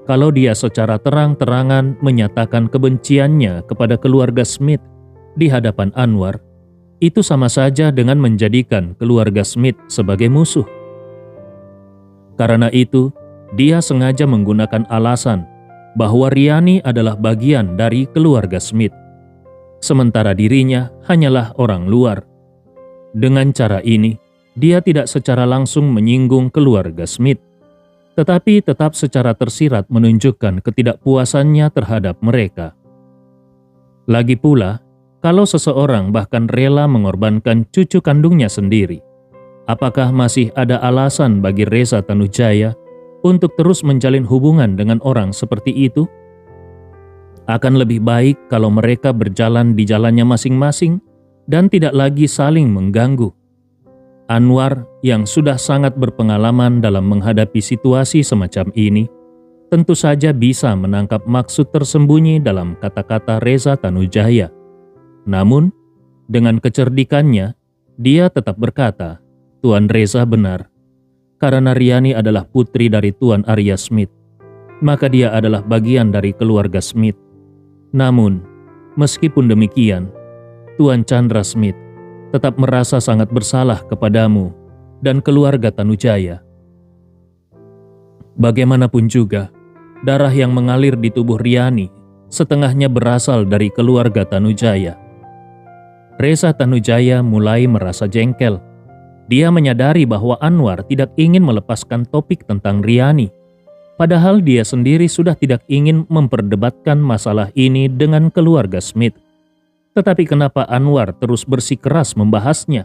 Kalau dia secara terang-terangan menyatakan kebenciannya kepada keluarga Smith di hadapan Anwar, itu sama saja dengan menjadikan keluarga Smith sebagai musuh. Karena itu, dia sengaja menggunakan alasan bahwa Riani adalah bagian dari keluarga Smith, sementara dirinya hanyalah orang luar. Dengan cara ini, dia tidak secara langsung menyinggung keluarga Smith, tetapi tetap secara tersirat menunjukkan ketidakpuasannya terhadap mereka. Lagi pula, kalau seseorang bahkan rela mengorbankan cucu kandungnya sendiri, apakah masih ada alasan bagi Reza Tanujaya untuk terus menjalin hubungan dengan orang seperti itu? Akan lebih baik kalau mereka berjalan di jalannya masing-masing dan tidak lagi saling mengganggu. Anwar yang sudah sangat berpengalaman dalam menghadapi situasi semacam ini, tentu saja bisa menangkap maksud tersembunyi dalam kata-kata Reza Tanujaya. Namun, dengan kecerdikannya, dia tetap berkata, "Tuan Reza benar. Karena Riani adalah putri dari Tuan Arya Smith, maka dia adalah bagian dari keluarga Smith. Namun, meskipun demikian, Tuan Chandra Smith tetap merasa sangat bersalah kepadamu dan keluarga Tanujaya. Bagaimanapun juga, darah yang mengalir di tubuh Riani setengahnya berasal dari keluarga Tanujaya." Reza Tanujaya mulai merasa jengkel. Dia menyadari bahwa Anwar tidak ingin melepaskan topik tentang Riani, padahal dia sendiri sudah tidak ingin memperdebatkan masalah ini dengan keluarga Smith. Tetapi kenapa Anwar terus bersikeras membahasnya?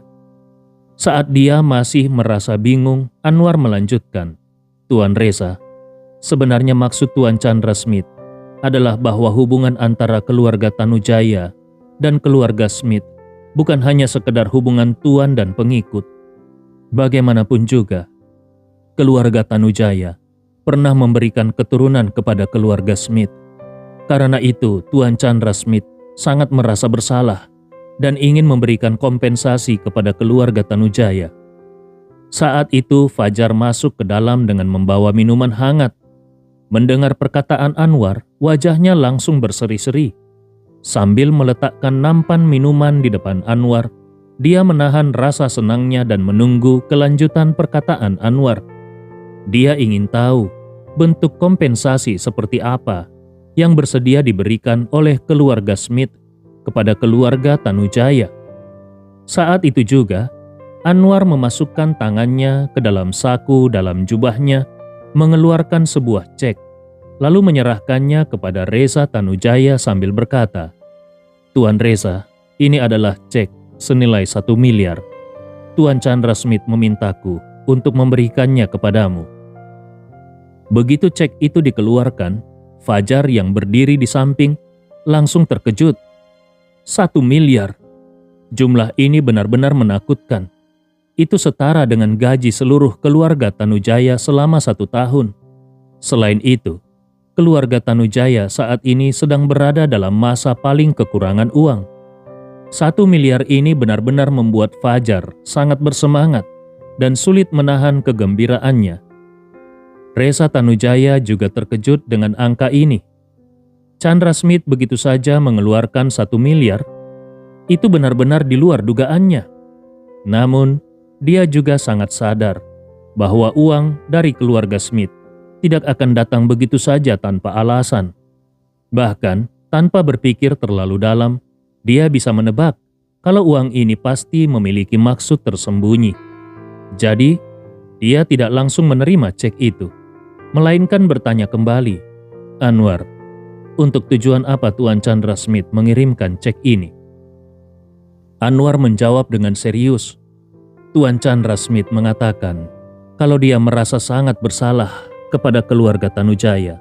Saat dia masih merasa bingung, Anwar melanjutkan, "Tuan Reza, sebenarnya maksud Tuan Chandra Smith adalah bahwa hubungan antara keluarga Tanujaya dan keluarga Smith bukan hanya sekedar hubungan tuan dan pengikut. Bagaimanapun juga, keluarga Tanujaya pernah memberikan keturunan kepada keluarga Smith. Karena itu, Tuan Chandra Smith sangat merasa bersalah dan ingin memberikan kompensasi kepada keluarga Tanujaya." Saat itu, Fajar masuk ke dalam dengan membawa minuman hangat. Mendengar perkataan Anwar, wajahnya langsung berseri-seri. Sambil meletakkan nampan minuman di depan Anwar, dia menahan rasa senangnya dan menunggu kelanjutan perkataan Anwar. Dia ingin tahu bentuk kompensasi seperti apa yang bersedia diberikan oleh keluarga Smith kepada keluarga Tanujaya. Saat itu juga, Anwar memasukkan tangannya ke dalam saku dalam jubahnya mengeluarkan sebuah cek, lalu menyerahkannya kepada Reza Tanujaya sambil berkata, "Tuan Reza, ini adalah cek senilai 1 miliar. Tuan Chandra Smith memintaku untuk memberikannya kepadamu." Begitu cek itu dikeluarkan, Fajar yang berdiri di samping langsung terkejut. 1 miliar. Jumlah ini benar-benar menakutkan. Itu setara dengan gaji seluruh keluarga Tanujaya selama 1 tahun. Selain itu, keluarga Tanujaya saat ini sedang berada dalam masa paling kekurangan uang. 1 miliar ini benar-benar membuat Fajar sangat bersemangat dan sulit menahan kegembiraannya. Reza Tanujaya juga terkejut dengan angka ini. Chandra Smith begitu saja mengeluarkan 1 miliar. Itu benar-benar di luar dugaannya. Namun, dia juga sangat sadar bahwa uang dari keluarga Smith tidak akan datang begitu saja tanpa alasan. Bahkan, tanpa berpikir terlalu dalam, dia bisa menebak kalau uang ini pasti memiliki maksud tersembunyi. Jadi, dia tidak langsung menerima cek itu, melainkan bertanya kembali, "Anwar, untuk tujuan apa Tuan Chandra Smith mengirimkan cek ini?" Anwar menjawab dengan serius. Tuan Chandra Smith mengatakan kalau dia merasa sangat bersalah kepada keluarga Tanujaya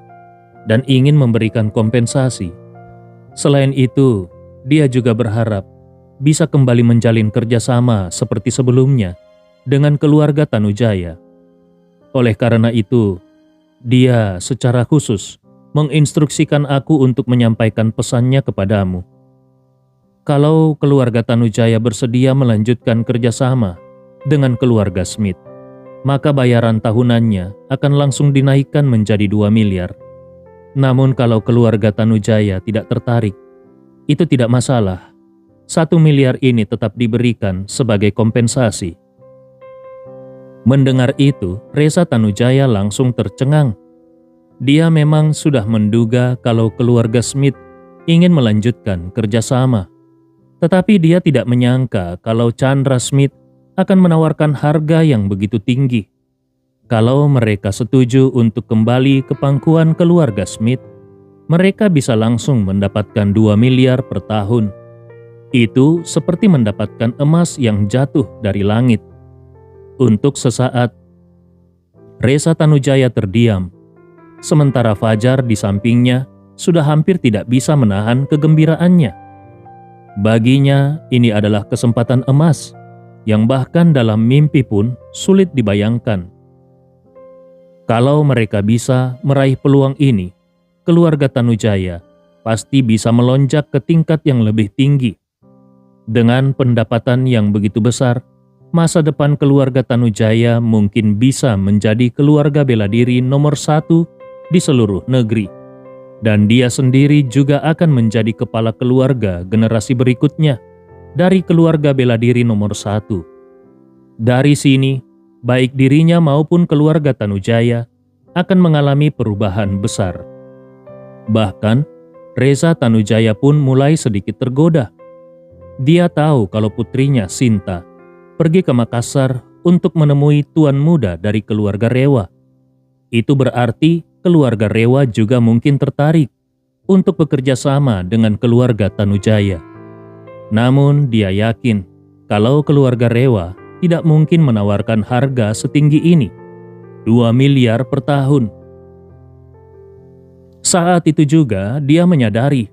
dan ingin memberikan kompensasi. Selain itu, dia juga berharap bisa kembali menjalin kerjasama seperti sebelumnya dengan keluarga Tanujaya. Oleh karena itu, dia secara khusus menginstruksikan aku untuk menyampaikan pesannya kepadamu. Kalau keluarga Tanujaya bersedia melanjutkan kerjasama dengan keluarga Smith, maka bayaran tahunannya akan langsung dinaikkan menjadi 2 miliar. Namun kalau keluarga Tanujaya tidak tertarik, itu tidak masalah. 1 miliar ini tetap diberikan sebagai kompensasi. Mendengar itu, Reza Tanujaya langsung tercengang. Dia memang sudah menduga kalau keluarga Smith ingin melanjutkan kerjasama. Tetapi dia tidak menyangka kalau Chandra Smith akan menawarkan harga yang begitu tinggi. Kalau mereka setuju untuk kembali ke pangkuan keluarga Smith, mereka bisa langsung mendapatkan 2 miliar per tahun. Itu seperti mendapatkan emas yang jatuh dari langit. Untuk sesaat, Reza Tanujaya terdiam. Sementara Fajar di sampingnya sudah hampir tidak bisa menahan kegembiraannya. Baginya, ini adalah kesempatan emas yang bahkan dalam mimpi pun sulit dibayangkan. Kalau mereka bisa meraih peluang ini, keluarga Tanujaya pasti bisa melonjak ke tingkat yang lebih tinggi. Dengan pendapatan yang begitu besar, masa depan keluarga Tanujaya mungkin bisa menjadi keluarga bela diri nomor 1 di seluruh negeri. Dan dia sendiri juga akan menjadi kepala keluarga generasi berikutnya dari keluarga bela diri nomor 1. Dari sini, baik dirinya maupun keluarga Tanujaya akan mengalami perubahan besar. Bahkan, Reza Tanujaya pun mulai sedikit tergoda. Dia tahu kalau putrinya Sinta pergi ke Makassar untuk menemui tuan muda dari keluarga Rewa. Itu berarti keluarga Rewa juga mungkin tertarik untuk bekerja sama dengan keluarga Tanujaya. Namun dia yakin kalau keluarga Rewa tidak mungkin menawarkan harga setinggi ini, 2 miliar per tahun. Saat itu juga dia menyadari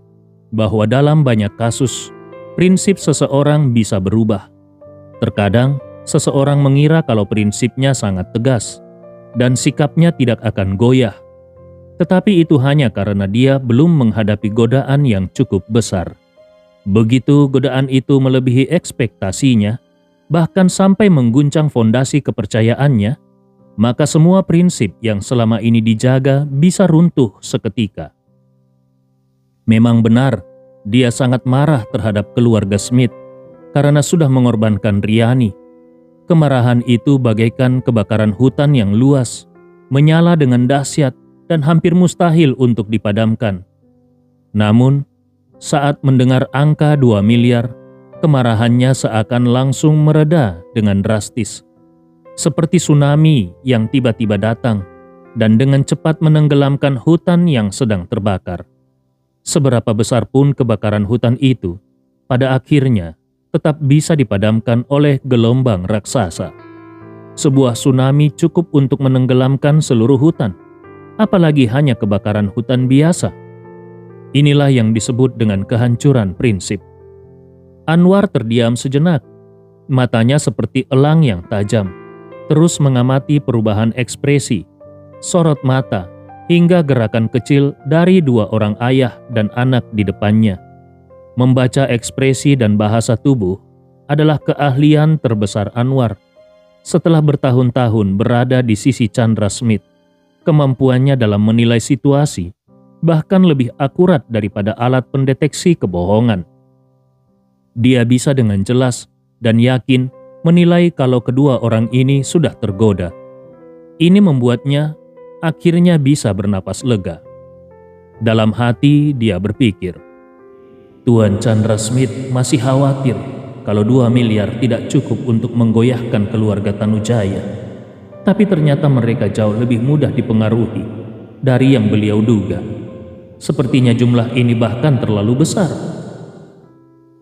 bahwa dalam banyak kasus, prinsip seseorang bisa berubah. Terkadang, seseorang mengira kalau prinsipnya sangat tegas dan sikapnya tidak akan goyah. Tetapi itu hanya karena dia belum menghadapi godaan yang cukup besar. Begitu godaan itu melebihi ekspektasinya, bahkan sampai mengguncang fondasi kepercayaannya, maka semua prinsip yang selama ini dijaga bisa runtuh seketika. Memang benar, dia sangat marah terhadap keluarga Smith karena sudah mengorbankan Riani. Kemarahan itu bagaikan kebakaran hutan yang luas, menyala dengan dahsyat dan hampir mustahil untuk dipadamkan. Namun, saat mendengar angka 2 miliar, kemarahannya seakan langsung mereda dengan drastis. Seperti tsunami yang tiba-tiba datang dan dengan cepat menenggelamkan hutan yang sedang terbakar. Seberapa besar pun kebakaran hutan itu, pada akhirnya tetap bisa dipadamkan oleh gelombang raksasa. Sebuah tsunami cukup untuk menenggelamkan seluruh hutan, apalagi hanya kebakaran hutan biasa. Inilah yang disebut dengan kehancuran prinsip. Anwar terdiam sejenak, matanya seperti elang yang tajam, terus mengamati perubahan ekspresi, sorot mata, hingga gerakan kecil dari dua orang ayah dan anak di depannya. Membaca ekspresi dan bahasa tubuh adalah keahlian terbesar Anwar. Setelah bertahun-tahun berada di sisi Chandra Smith, kemampuannya dalam menilai situasi bahkan lebih akurat daripada alat pendeteksi kebohongan. Dia bisa dengan jelas dan yakin menilai kalau kedua orang ini sudah tergoda. Ini membuatnya akhirnya bisa bernapas lega. Dalam hati dia berpikir, Tuan Chandra Smith masih khawatir kalau 2 miliar tidak cukup untuk menggoyahkan keluarga Tanujaya. Tapi ternyata mereka jauh lebih mudah dipengaruhi dari yang beliau duga. Sepertinya jumlah ini bahkan terlalu besar.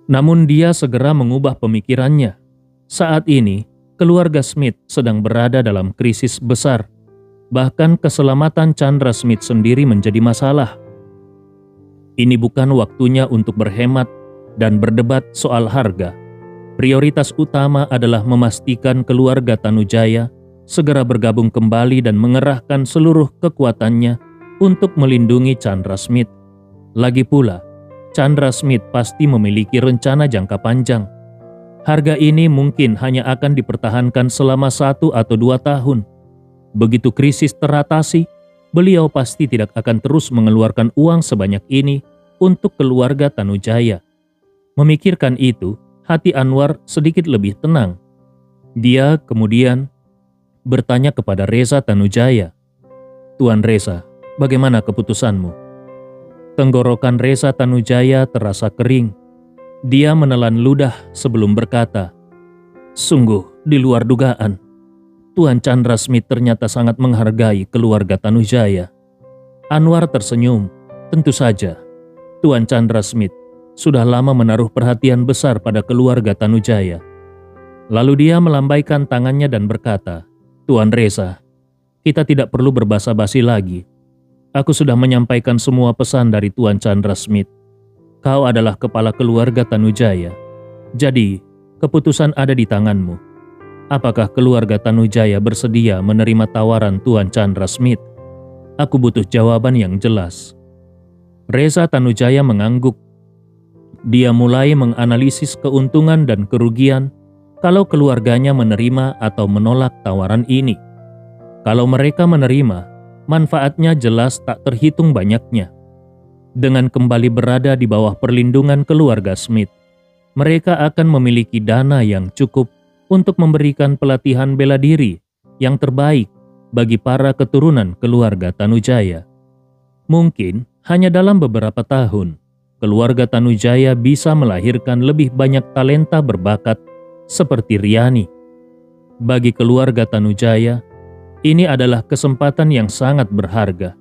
Namun dia segera mengubah pemikirannya. Saat ini, keluarga Smith sedang berada dalam krisis besar. Bahkan keselamatan Chandra Smith sendiri menjadi masalah. Ini bukan waktunya untuk berhemat dan berdebat soal harga. Prioritas utama adalah memastikan keluarga Tanujaya segera bergabung kembali dan mengerahkan seluruh kekuatannya untuk melindungi Chandra Smith. Lagi pula, Chandra Smith pasti memiliki rencana jangka panjang. Harga ini mungkin hanya akan dipertahankan selama 1 atau 2 tahun. Begitu krisis teratasi, beliau pasti tidak akan terus mengeluarkan uang sebanyak ini untuk keluarga Tanujaya. Memikirkan itu, hati Anwar sedikit lebih tenang. Dia kemudian bertanya kepada Reza Tanujaya, "Tuan Reza, bagaimana keputusanmu?" Tenggorokan Reza Tanujaya terasa kering. Dia menelan ludah sebelum berkata, "Sungguh di luar dugaan. Tuan Chandra Smith ternyata sangat menghargai keluarga Tanujaya." Anwar tersenyum. Tentu saja, Tuan Chandra Smith sudah lama menaruh perhatian besar pada keluarga Tanujaya. Lalu dia melambaikan tangannya dan berkata, "Tuan Reza, kita tidak perlu berbasa-basi lagi. Aku sudah menyampaikan semua pesan dari Tuan Chandra Smith. Kau adalah kepala keluarga Tanujaya. Jadi, keputusan ada di tanganmu. Apakah keluarga Tanujaya bersedia menerima tawaran Tuan Chandra Smith? Aku butuh jawaban yang jelas." Reza Tanujaya mengangguk. Dia mulai menganalisis keuntungan dan kerugian kalau keluarganya menerima atau menolak tawaran ini. Kalau mereka menerima, manfaatnya jelas tak terhitung banyaknya. Dengan kembali berada di bawah perlindungan keluarga Smith, mereka akan memiliki dana yang cukup untuk memberikan pelatihan bela diri yang terbaik bagi para keturunan keluarga Tanujaya. Mungkin hanya dalam beberapa tahun, keluarga Tanujaya bisa melahirkan lebih banyak talenta berbakat seperti Riani. Bagi keluarga Tanujaya, ini adalah kesempatan yang sangat berharga.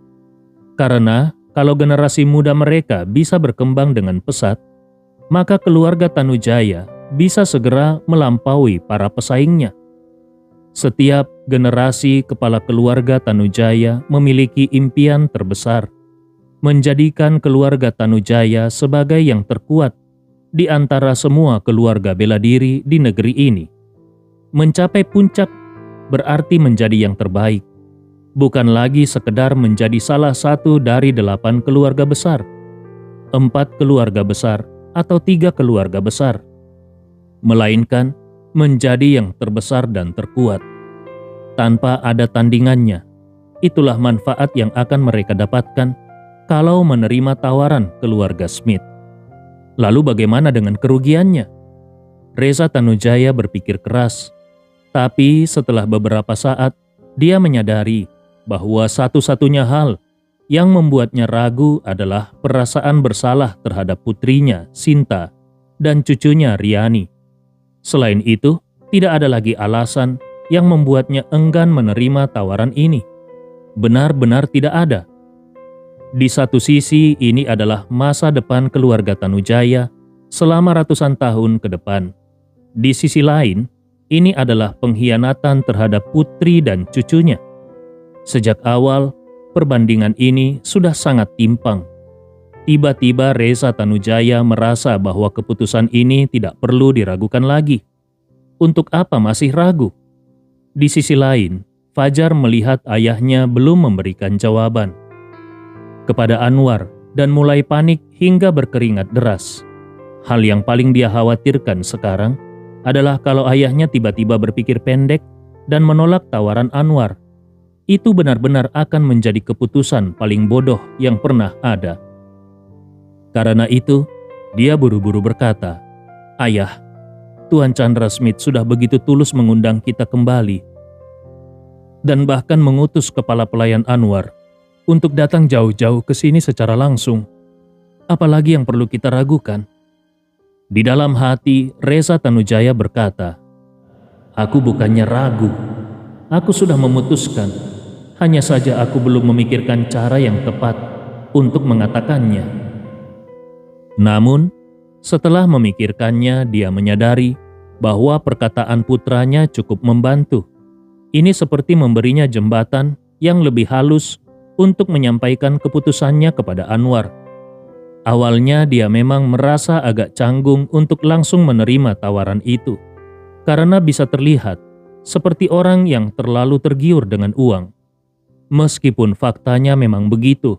Karena kalau generasi muda mereka bisa berkembang dengan pesat, maka keluarga Tanujaya bisa segera melampaui para pesaingnya. Setiap generasi kepala keluarga Tanujaya memiliki impian terbesar, menjadikan keluarga Tanujaya sebagai yang terkuat di antara semua keluarga bela diri di negeri ini. Mencapai puncak berarti menjadi yang terbaik, bukan lagi sekedar menjadi salah satu dari 8 keluarga besar, 4 keluarga besar, atau 3 keluarga besar, melainkan menjadi yang terbesar dan terkuat. Tanpa ada tandingannya, itulah manfaat yang akan mereka dapatkan kalau menerima tawaran keluarga Smith. Lalu bagaimana dengan kerugiannya? Reza Tanujaya berpikir keras. Tapi setelah beberapa saat, dia menyadari bahwa satu-satunya hal yang membuatnya ragu adalah perasaan bersalah terhadap putrinya, Sinta, dan cucunya, Riani. Selain itu, tidak ada lagi alasan yang membuatnya enggan menerima tawaran ini. benar-benar tidak ada. Di satu sisi, ini adalah masa depan keluarga Tanujaya selama ratusan tahun ke depan. Di sisi lain, ini adalah pengkhianatan terhadap putri dan cucunya. Sejak awal, perbandingan ini sudah sangat timpang. Tiba-tiba Reza Tanujaya merasa bahwa keputusan ini tidak perlu diragukan lagi. Untuk apa masih ragu? Di sisi lain, Fajar melihat ayahnya belum memberikan jawaban kepada Anwar dan mulai panik hingga berkeringat deras. Hal yang paling dia khawatirkan sekarang adalah kalau ayahnya tiba-tiba berpikir pendek dan menolak tawaran Anwar. Itu benar-benar akan menjadi keputusan paling bodoh yang pernah ada. Karena itu, dia buru-buru berkata, "Ayah, Tuan Chandra Smith sudah begitu tulus mengundang kita kembali dan bahkan mengutus kepala pelayan Anwar untuk datang jauh-jauh ke sini secara langsung. Apalagi yang perlu kita ragukan?" Di dalam hati, Reza Tanujaya berkata, "Aku bukannya ragu. Aku sudah memutuskan. Hanya saja aku belum memikirkan cara yang tepat untuk mengatakannya." Namun, setelah memikirkannya, dia menyadari bahwa perkataan putranya cukup membantu. Ini seperti memberinya jembatan yang lebih halus untuk menyampaikan keputusannya kepada Anwar. Awalnya dia memang merasa agak canggung untuk langsung menerima tawaran itu, karena bisa terlihat seperti orang yang terlalu tergiur dengan uang. Meskipun faktanya memang begitu,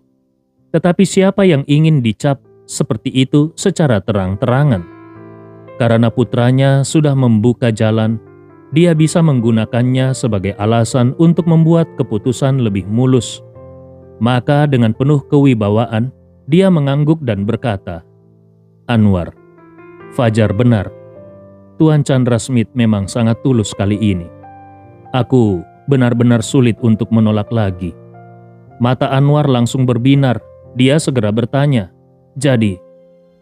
tetapi siapa yang ingin dicap seperti itu secara terang-terangan? Karena putranya sudah membuka jalan, dia bisa menggunakannya sebagai alasan untuk membuat keputusan lebih mulus. Maka dengan penuh kewibawaan, dia mengangguk dan berkata, "Anwar, Fajar benar. Tuan Chandra Smith memang sangat tulus kali ini. Aku benar-benar sulit untuk menolak lagi." Mata Anwar langsung berbinar. Dia segera bertanya, "Jadi,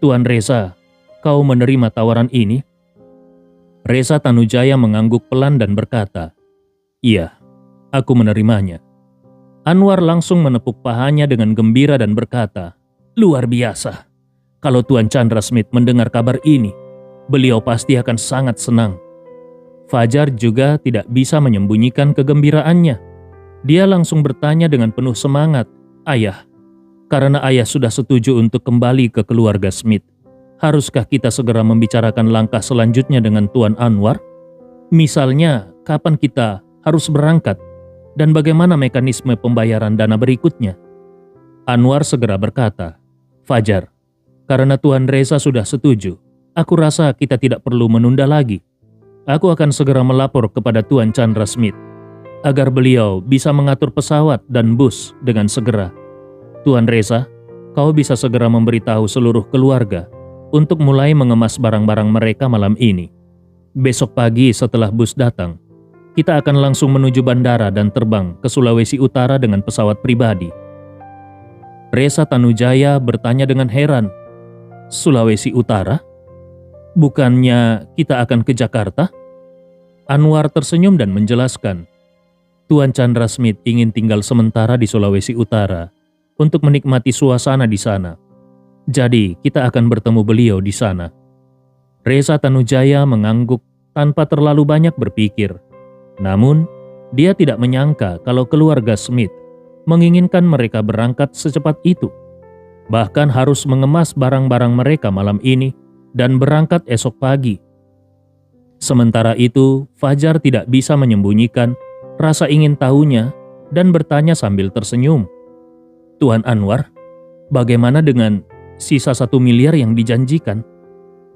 Tuan Reza, kau menerima tawaran ini?" Reza Tanujaya mengangguk pelan dan berkata, "Iya, aku menerimanya." Anwar langsung menepuk pahanya dengan gembira dan berkata, "Luar biasa. Kalau Tuan Chandra Smith mendengar kabar ini, beliau pasti akan sangat senang." Fajar juga tidak bisa menyembunyikan kegembiraannya. Dia langsung bertanya dengan penuh semangat, "Ayah, karena ayah sudah setuju untuk kembali ke keluarga Smith, haruskah kita segera membicarakan langkah selanjutnya dengan Tuan Anwar? Misalnya, kapan kita harus berangkat dan bagaimana mekanisme pembayaran dana berikutnya?" Anwar segera berkata, "Fajar, karena Tuan Reza sudah setuju, aku rasa kita tidak perlu menunda lagi. Aku akan segera melapor kepada Tuan Chandra Smith agar beliau bisa mengatur pesawat dan bus dengan segera. Tuan Reza, kau bisa segera memberitahu seluruh keluarga untuk mulai mengemas barang-barang mereka malam ini. Besok pagi setelah bus datang, kita akan langsung menuju bandara dan terbang ke Sulawesi Utara dengan pesawat pribadi." Reza Tanujaya bertanya dengan heran, "Sulawesi Utara? Bukannya kita akan ke Jakarta?" Anwar tersenyum dan menjelaskan, "Tuan Chandra Smith ingin tinggal sementara di Sulawesi Utara untuk menikmati suasana di sana. Jadi, kita akan bertemu beliau di sana." Reza Tanujaya mengangguk tanpa terlalu banyak berpikir. Namun, dia tidak menyangka kalau keluarga Smith menginginkan mereka berangkat secepat itu. Bahkan harus mengemas barang-barang mereka malam ini dan berangkat esok pagi. Sementara itu, Fajar tidak bisa menyembunyikan rasa ingin tahunya dan bertanya sambil tersenyum, "Tuan Anwar, bagaimana dengan sisa 1 miliar yang dijanjikan?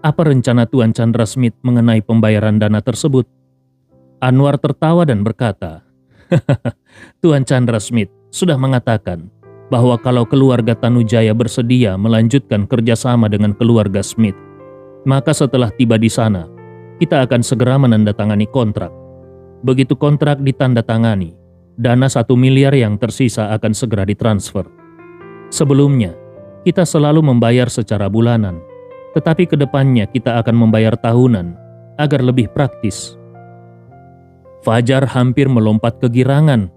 Apa rencana Tuan Chandra Smith mengenai pembayaran dana tersebut?" Anwar tertawa dan berkata, "Tuan Chandra Smith sudah mengatakan bahwa kalau keluarga Tanujaya bersedia melanjutkan kerjasama dengan keluarga Smith, maka setelah tiba di sana, kita akan segera menandatangani kontrak. Begitu kontrak ditandatangani, dana 1 miliar yang tersisa akan segera ditransfer. Sebelumnya, kita selalu membayar secara bulanan, tetapi ke depannya kita akan membayar tahunan agar lebih praktis." Fajar hampir melompat kegirangan.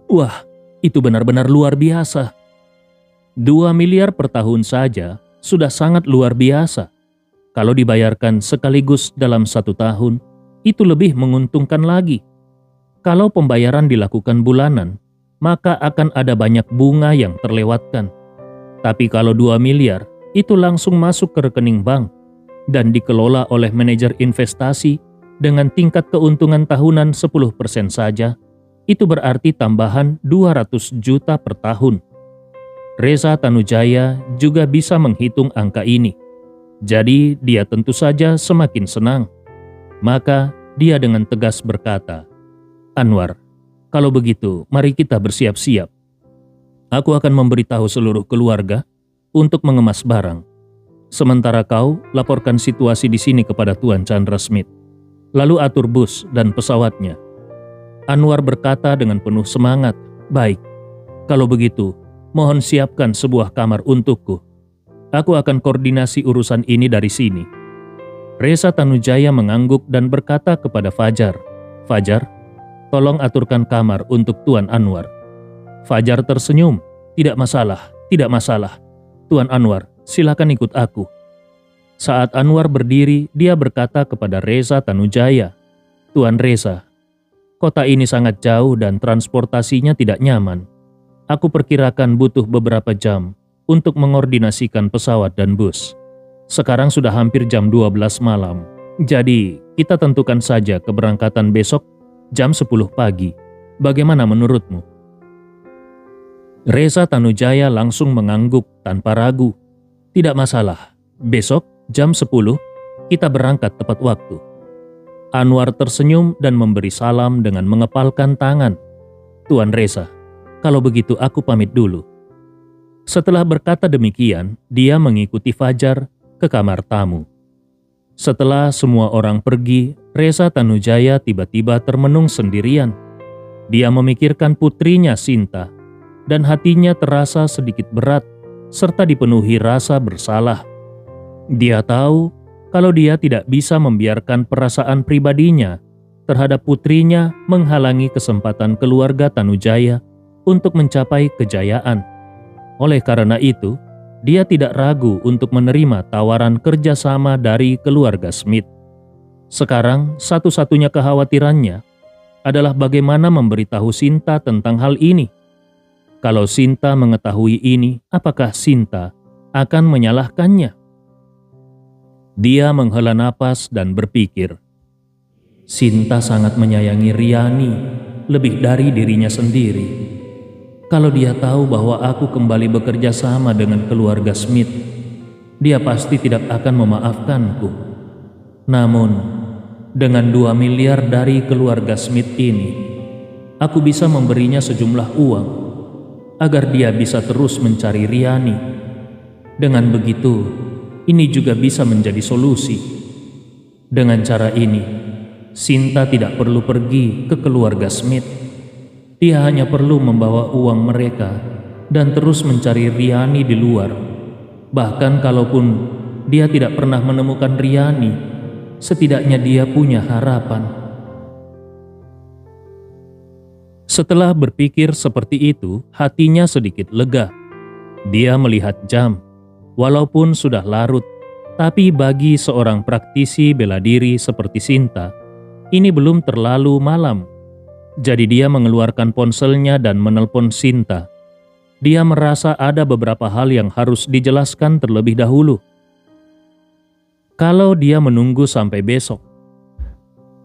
"Wah, Itu benar-benar luar biasa. 2 miliar per tahun saja sudah sangat luar biasa. Kalau dibayarkan sekaligus dalam 1 tahun, itu lebih menguntungkan lagi. Kalau pembayaran dilakukan bulanan, maka akan ada banyak bunga yang terlewatkan. Tapi kalau 2 miliar, itu langsung masuk ke rekening bank dan dikelola oleh manajer investasi dengan tingkat keuntungan tahunan 10% saja, itu berarti tambahan 200 juta per tahun. Reza Tanujaya juga bisa menghitung angka ini. Jadi dia tentu saja semakin senang. Maka dia dengan tegas berkata, "Anwar, kalau begitu mari kita bersiap-siap. Aku akan memberitahu seluruh keluarga untuk mengemas barang. Sementara kau laporkan situasi di sini kepada Tuan Chandra Smith. Lalu atur bus dan pesawatnya." Anwar berkata dengan penuh semangat, "Baik, kalau begitu, mohon siapkan sebuah kamar untukku. Aku akan koordinasi urusan ini dari sini." Reza Tanujaya mengangguk dan berkata kepada Fajar, "Fajar, tolong aturkan kamar untuk Tuan Anwar." Fajar tersenyum, tidak masalah. Tuan Anwar, silakan ikut aku." Saat Anwar berdiri, dia berkata kepada Reza Tanujaya, "Tuan Reza, kota ini sangat jauh dan transportasinya tidak nyaman. Aku perkirakan butuh beberapa jam untuk mengordinasikan pesawat dan bus. Sekarang sudah hampir jam 12 malam. Jadi, kita tentukan saja keberangkatan besok jam 10 pagi. Bagaimana menurutmu?" Reza Tanujaya langsung mengangguk tanpa ragu. "Tidak masalah, besok jam 10 kita berangkat tepat waktu." Anwar tersenyum dan memberi salam dengan mengepalkan tangan. "Tuan Reza, kalau begitu aku pamit dulu." Setelah berkata demikian, dia mengikuti Fajar ke kamar tamu. Setelah semua orang pergi, Reza Tanujaya tiba-tiba termenung sendirian. Dia memikirkan putrinya Sinta, dan hatinya terasa sedikit berat serta dipenuhi rasa bersalah. Dia tahu kalau dia tidak bisa membiarkan perasaan pribadinya terhadap putrinya menghalangi kesempatan keluarga Tanujaya untuk mencapai kejayaan. Oleh karena itu, dia tidak ragu untuk menerima tawaran kerjasama dari keluarga Smith. Sekarang, satu-satunya kekhawatirannya adalah bagaimana memberitahu Sinta tentang hal ini. Kalau Sinta mengetahui ini, apakah Sinta akan menyalahkannya? Dia menghela napas dan berpikir, Sinta sangat menyayangi Riani lebih dari dirinya sendiri. Kalau dia tahu bahwa aku kembali bekerja sama dengan keluarga Smith, dia pasti tidak akan memaafkanku. Namun, dengan 2 miliar dari keluarga Smith ini, aku bisa memberinya sejumlah uang agar dia bisa terus mencari Riani. Dengan begitu, ini juga bisa menjadi solusi. Dengan cara ini, Sinta tidak perlu pergi ke keluarga Smith. Dia hanya perlu membawa uang mereka dan terus mencari Riani di luar. Bahkan kalaupun dia tidak pernah menemukan Riani, setidaknya dia punya harapan. Setelah berpikir seperti itu, hatinya sedikit lega. Dia melihat jam. Walaupun sudah larut, tapi bagi seorang praktisi bela diri seperti Sinta, ini belum terlalu malam. Jadi dia mengeluarkan ponselnya dan menelpon Sinta. Dia merasa ada beberapa hal yang harus dijelaskan terlebih dahulu. Kalau dia menunggu sampai besok,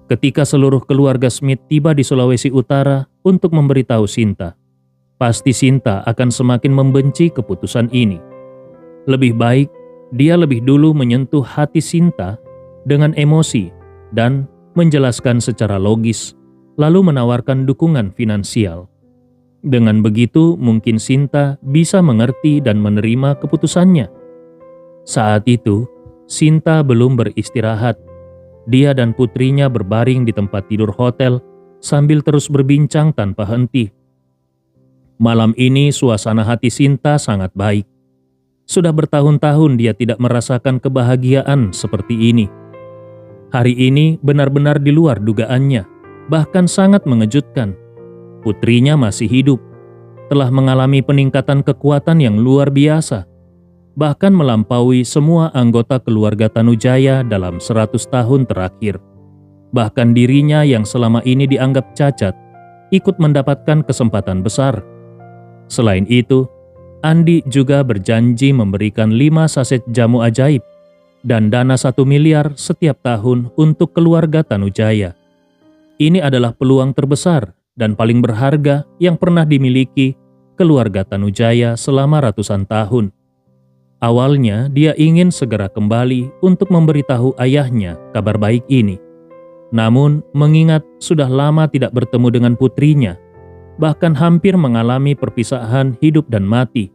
ketika seluruh keluarga Smith tiba di Sulawesi Utara untuk memberitahu Sinta, pasti Sinta akan semakin membenci keputusan ini. Lebih baik dia lebih dulu menyentuh hati Sinta dengan emosi dan menjelaskan secara logis, lalu menawarkan dukungan finansial. Dengan begitu mungkin Sinta bisa mengerti dan menerima keputusannya. Saat itu, Sinta belum beristirahat. Dia dan putrinya berbaring di tempat tidur hotel sambil terus berbincang tanpa henti. Malam ini suasana hati Sinta sangat baik. Sudah bertahun-tahun dia tidak merasakan kebahagiaan seperti ini. Hari ini benar-benar di luar dugaannya, bahkan sangat mengejutkan. Putrinya masih hidup. telah mengalami peningkatan kekuatan yang luar biasa, bahkan melampaui semua anggota keluarga Tanujaya dalam 100 tahun terakhir. Bahkan dirinya yang selama ini dianggap cacat, ikut mendapatkan kesempatan besar. Selain itu, Andi juga berjanji memberikan 5 saset jamu ajaib dan dana 1 miliar setiap tahun untuk keluarga Tanujaya. Ini adalah peluang terbesar dan paling berharga yang pernah dimiliki keluarga Tanujaya selama ratusan tahun. Awalnya dia ingin segera kembali untuk memberitahu ayahnya kabar baik ini. Namun mengingat sudah lama tidak bertemu dengan putrinya, bahkan hampir mengalami perpisahan hidup dan mati,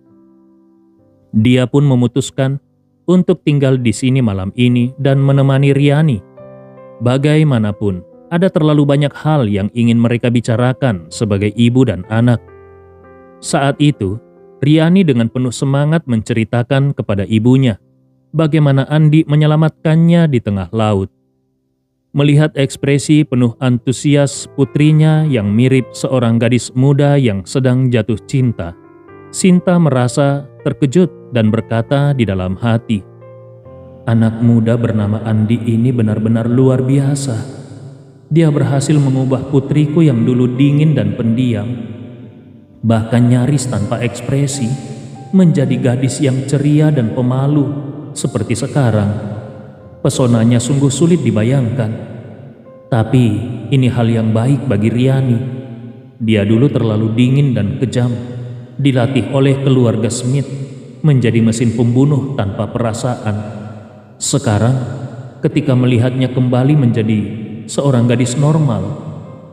dia pun memutuskan untuk tinggal di sini malam ini dan menemani Riani. Bagaimanapun, ada terlalu banyak hal yang ingin mereka bicarakan sebagai ibu dan anak. Saat itu, Riani dengan penuh semangat menceritakan kepada ibunya bagaimana Andi menyelamatkannya di tengah laut. Melihat ekspresi penuh antusias putrinya yang mirip seorang gadis muda yang sedang jatuh cinta, Sinta merasa terkejut dan berkata di dalam hati, "Anak muda bernama Andi ini benar-benar luar biasa. Dia berhasil mengubah putriku yang dulu dingin dan pendiam, bahkan nyaris tanpa ekspresi, menjadi gadis yang ceria dan pemalu seperti sekarang. Pesonanya sungguh sulit dibayangkan. Tapi ini hal yang baik bagi Riani. Dia dulu terlalu dingin dan kejam, dilatih oleh keluarga Smith menjadi mesin pembunuh tanpa perasaan. Sekarang, ketika melihatnya kembali menjadi seorang gadis normal,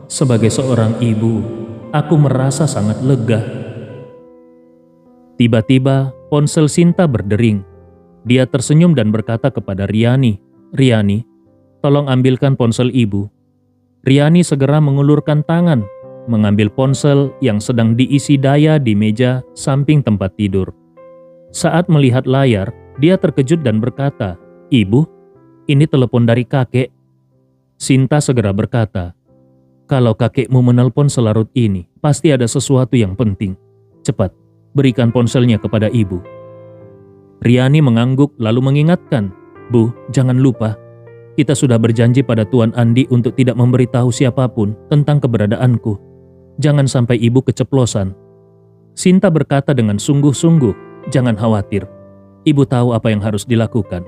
sebagai seorang ibu, aku merasa sangat lega." Tiba-tiba ponsel Sinta berdering. Dia tersenyum dan berkata kepada Riani, "Riani, tolong ambilkan ponsel ibu." Riani segera mengulurkan tangan, mengambil ponsel yang sedang diisi daya di meja samping tempat tidur. Saat melihat layar, dia terkejut dan berkata, "Ibu, ini telepon dari kakek." Sinta segera berkata, "Kalau kakekmu menelpon selarut ini, pasti ada sesuatu yang penting. Cepat, berikan ponselnya kepada ibu." Riani mengangguk lalu mengingatkan, "Bu, jangan lupa, kita sudah berjanji pada Tuan Andi untuk tidak memberitahu siapapun tentang keberadaanku. Jangan sampai ibu keceplosan." Sinta berkata dengan sungguh-sungguh, "Jangan khawatir, ibu tahu apa yang harus dilakukan.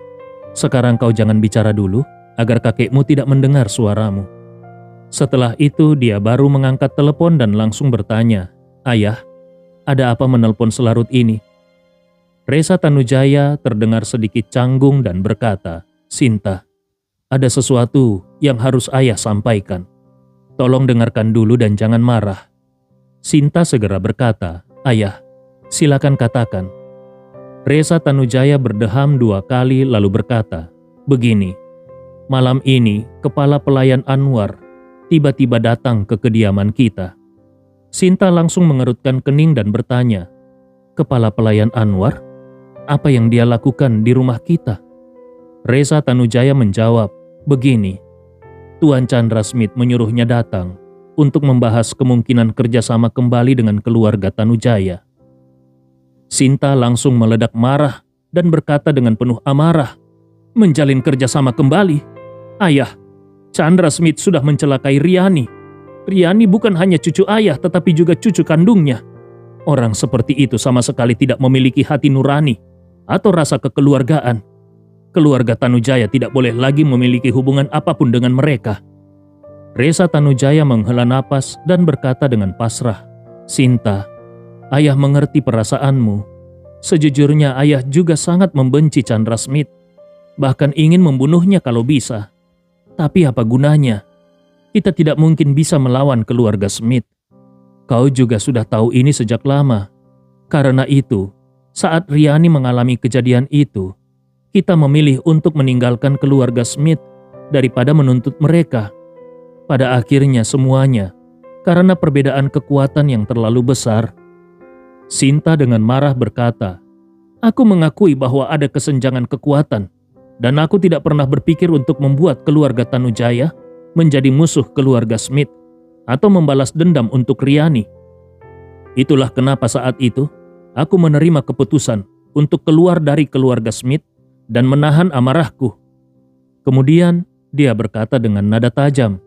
Sekarang kau jangan bicara dulu, agar kakekmu tidak mendengar suaramu." Setelah itu dia baru mengangkat telepon dan langsung bertanya, "Ayah, ada apa menelpon selarut ini?" Resa Tanujaya terdengar sedikit canggung dan berkata, "Sinta, ada sesuatu yang harus ayah sampaikan. Tolong dengarkan dulu dan jangan marah." Sinta segera berkata, "Ayah, silakan katakan." Resa Tanujaya berdeham 2 kali lalu berkata, "Begini, malam ini kepala pelayan Anwar tiba-tiba datang ke kediaman kita." Sinta langsung mengerutkan kening dan bertanya, "Kepala pelayan Anwar? Apa yang dia lakukan di rumah kita?" Resa Tanujaya menjawab, "Begini, Tuan Chandra Smith menyuruhnya datang untuk membahas kemungkinan kerjasama kembali dengan keluarga Tanujaya." Sinta langsung meledak marah dan berkata dengan penuh amarah, "Menjalin kerjasama kembali? Ayah, Chandra Smith sudah mencelakai Riani. Riani bukan hanya cucu ayah tetapi juga cucu kandungnya. Orang seperti itu sama sekali tidak memiliki hati nurani atau rasa kekeluargaan. Keluarga Tanujaya tidak boleh lagi memiliki hubungan apapun dengan mereka." Resa Tanujaya menghela napas dan berkata dengan pasrah, "Sinta, ayah mengerti perasaanmu. Sejujurnya ayah juga sangat membenci Chandra Smith, bahkan ingin membunuhnya kalau bisa. Tapi apa gunanya? Kita tidak mungkin bisa melawan keluarga Smith. Kau juga sudah tahu ini sejak lama. Karena itu, saat Riani mengalami kejadian itu, kita memilih untuk meninggalkan keluarga Smith daripada menuntut mereka. Pada akhirnya semuanya, karena perbedaan kekuatan yang terlalu besar." Sinta dengan marah berkata, "Aku mengakui bahwa ada kesenjangan kekuatan, dan aku tidak pernah berpikir untuk membuat keluarga Tanujaya menjadi musuh keluarga Smith atau membalas dendam untuk Riani. Itulah kenapa saat itu aku menerima keputusan untuk keluar dari keluarga Smith dan menahan amarahku. Kemudian dia berkata dengan nada tajam,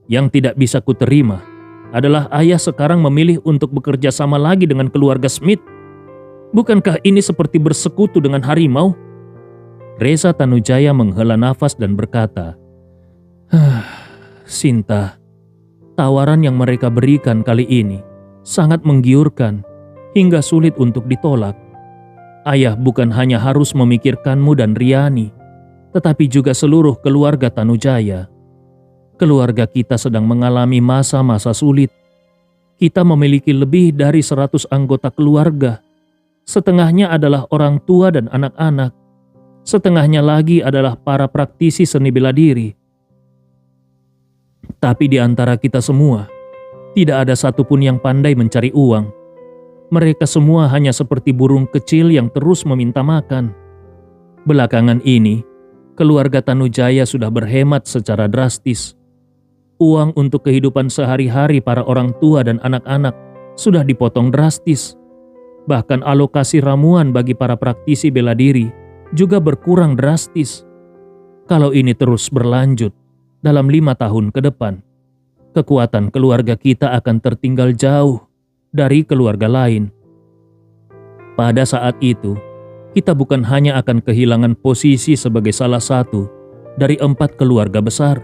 "Yang tidak bisa kuterima adalah ayah sekarang memilih untuk bekerja sama lagi dengan keluarga Smith. Bukankah ini seperti bersekutu dengan harimau?" Reza Tanujaya menghela nafas dan berkata, "Sinta, tawaran yang mereka berikan kali ini sangat menggiurkan hingga sulit untuk ditolak. Ayah bukan hanya harus memikirkanmu dan Riani, tetapi juga seluruh keluarga Tanujaya. Keluarga kita sedang mengalami masa-masa sulit. Kita memiliki lebih dari 100 anggota keluarga. Setengahnya adalah orang tua dan anak-anak. Setengahnya lagi adalah para praktisi seni bela diri. Tapi di antara kita semua, tidak ada satupun yang pandai mencari uang. Mereka semua hanya seperti burung kecil yang terus meminta makan. Belakangan ini, keluarga Tanujaya sudah berhemat secara drastis. Uang untuk kehidupan sehari-hari para orang tua dan anak-anak sudah dipotong drastis. Bahkan alokasi ramuan bagi para praktisi bela diri juga berkurang drastis. Kalau ini terus berlanjut, dalam 5 tahun ke depan, kekuatan keluarga kita akan tertinggal jauh dari keluarga lain. Pada saat itu, kita bukan hanya akan kehilangan posisi sebagai salah satu dari 4 keluarga besar,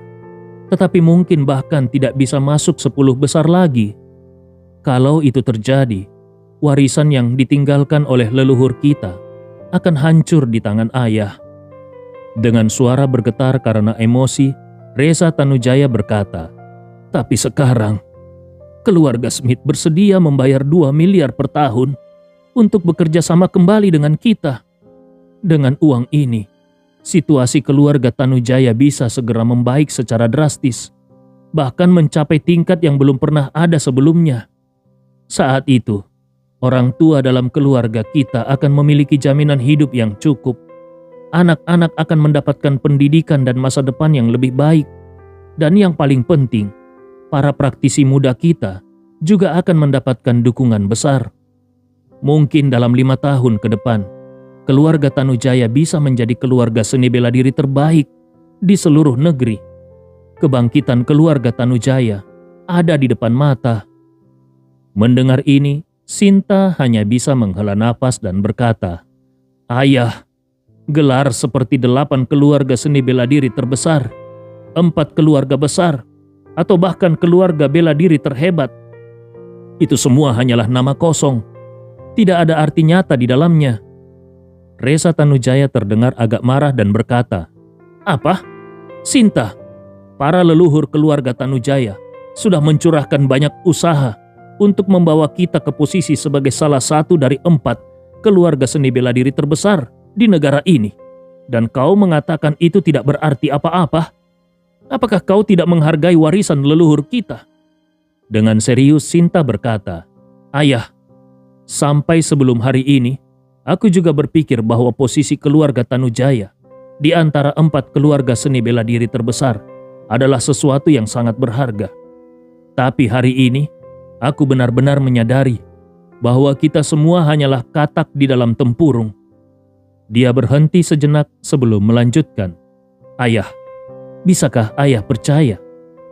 tetapi mungkin bahkan tidak bisa masuk 10 besar lagi. Kalau itu terjadi, warisan yang ditinggalkan oleh leluhur kita akan hancur di tangan ayah." Dengan suara bergetar karena emosi, Reza Tanujaya berkata, "Tapi sekarang, keluarga Smith bersedia membayar 2 miliar per tahun untuk bekerja sama kembali dengan kita. Dengan uang ini, situasi keluarga Tanujaya bisa segera membaik secara drastis, bahkan mencapai tingkat yang belum pernah ada sebelumnya. Saat itu, orang tua dalam keluarga kita akan memiliki jaminan hidup yang cukup. Anak-anak akan mendapatkan pendidikan dan masa depan yang lebih baik. Dan yang paling penting, para praktisi muda kita juga akan mendapatkan dukungan besar. Mungkin dalam 5 tahun ke depan, keluarga Tanujaya bisa menjadi keluarga seni bela diri terbaik di seluruh negeri. Kebangkitan keluarga Tanujaya ada di depan mata." Mendengar ini, Sinta hanya bisa menghela napas dan berkata, "Ayah, gelar seperti 8 keluarga seni bela diri terbesar, 4 keluarga besar, atau bahkan keluarga bela diri terhebat, itu semua hanyalah nama kosong. Tidak ada arti nyata di dalamnya." Reza Tanujaya terdengar agak marah dan berkata, "Apa? Sinta, para leluhur keluarga Tanujaya sudah mencurahkan banyak usaha untuk membawa kita ke posisi sebagai salah satu dari 4 keluarga seni bela diri terbesar di negara ini. Dan kau mengatakan itu tidak berarti apa-apa? Apakah kau tidak menghargai warisan leluhur kita?" Dengan serius Sinta berkata, "Ayah, sampai sebelum hari ini, aku juga berpikir bahwa posisi keluarga Tanujaya di antara 4 keluarga seni bela diri terbesar adalah sesuatu yang sangat berharga. Tapi hari ini, aku benar-benar menyadari bahwa kita semua hanyalah katak di dalam tempurung." Dia berhenti sejenak sebelum melanjutkan, "Ayah, bisakah ayah percaya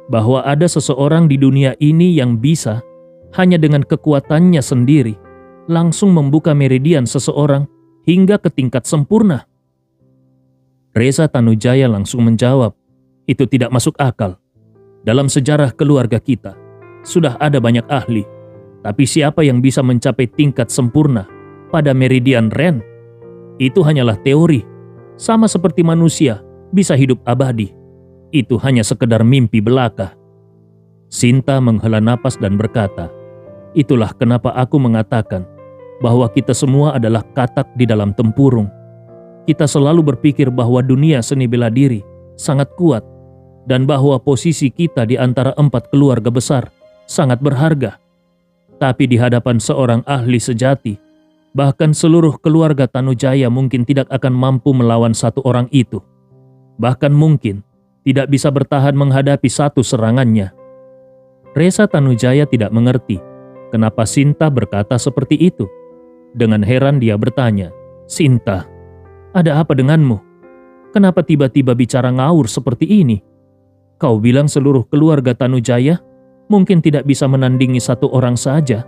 bahwa ada seseorang di dunia ini yang bisa hanya dengan kekuatannya sendiri langsung membuka meridian seseorang hingga ke tingkat sempurna?" Reza Tanujaya langsung menjawab, "Itu tidak masuk akal. Dalam sejarah keluarga kita, sudah ada banyak ahli, tapi siapa yang bisa mencapai tingkat sempurna pada meridian Ren? Itu hanyalah teori, sama seperti manusia bisa hidup abadi. Itu hanya sekedar mimpi belaka." Sinta menghela napas dan berkata, "Itulah kenapa aku mengatakan bahwa kita semua adalah katak di dalam tempurung. Kita selalu berpikir bahwa dunia seni bela diri sangat kuat dan bahwa posisi kita di antara 4 keluarga besar sangat berharga. Tapi di hadapan seorang ahli sejati, bahkan seluruh keluarga Tanujaya mungkin tidak akan mampu melawan satu orang itu. Bahkan mungkin tidak bisa bertahan menghadapi satu serangannya." Reza Tanujaya tidak mengerti Kenapa Sinta berkata seperti itu? Dengan heran dia bertanya, "Sinta, ada apa denganmu? Kenapa tiba-tiba bicara ngawur seperti ini? Kau bilang seluruh keluarga Tanujaya mungkin tidak bisa menandingi satu orang saja.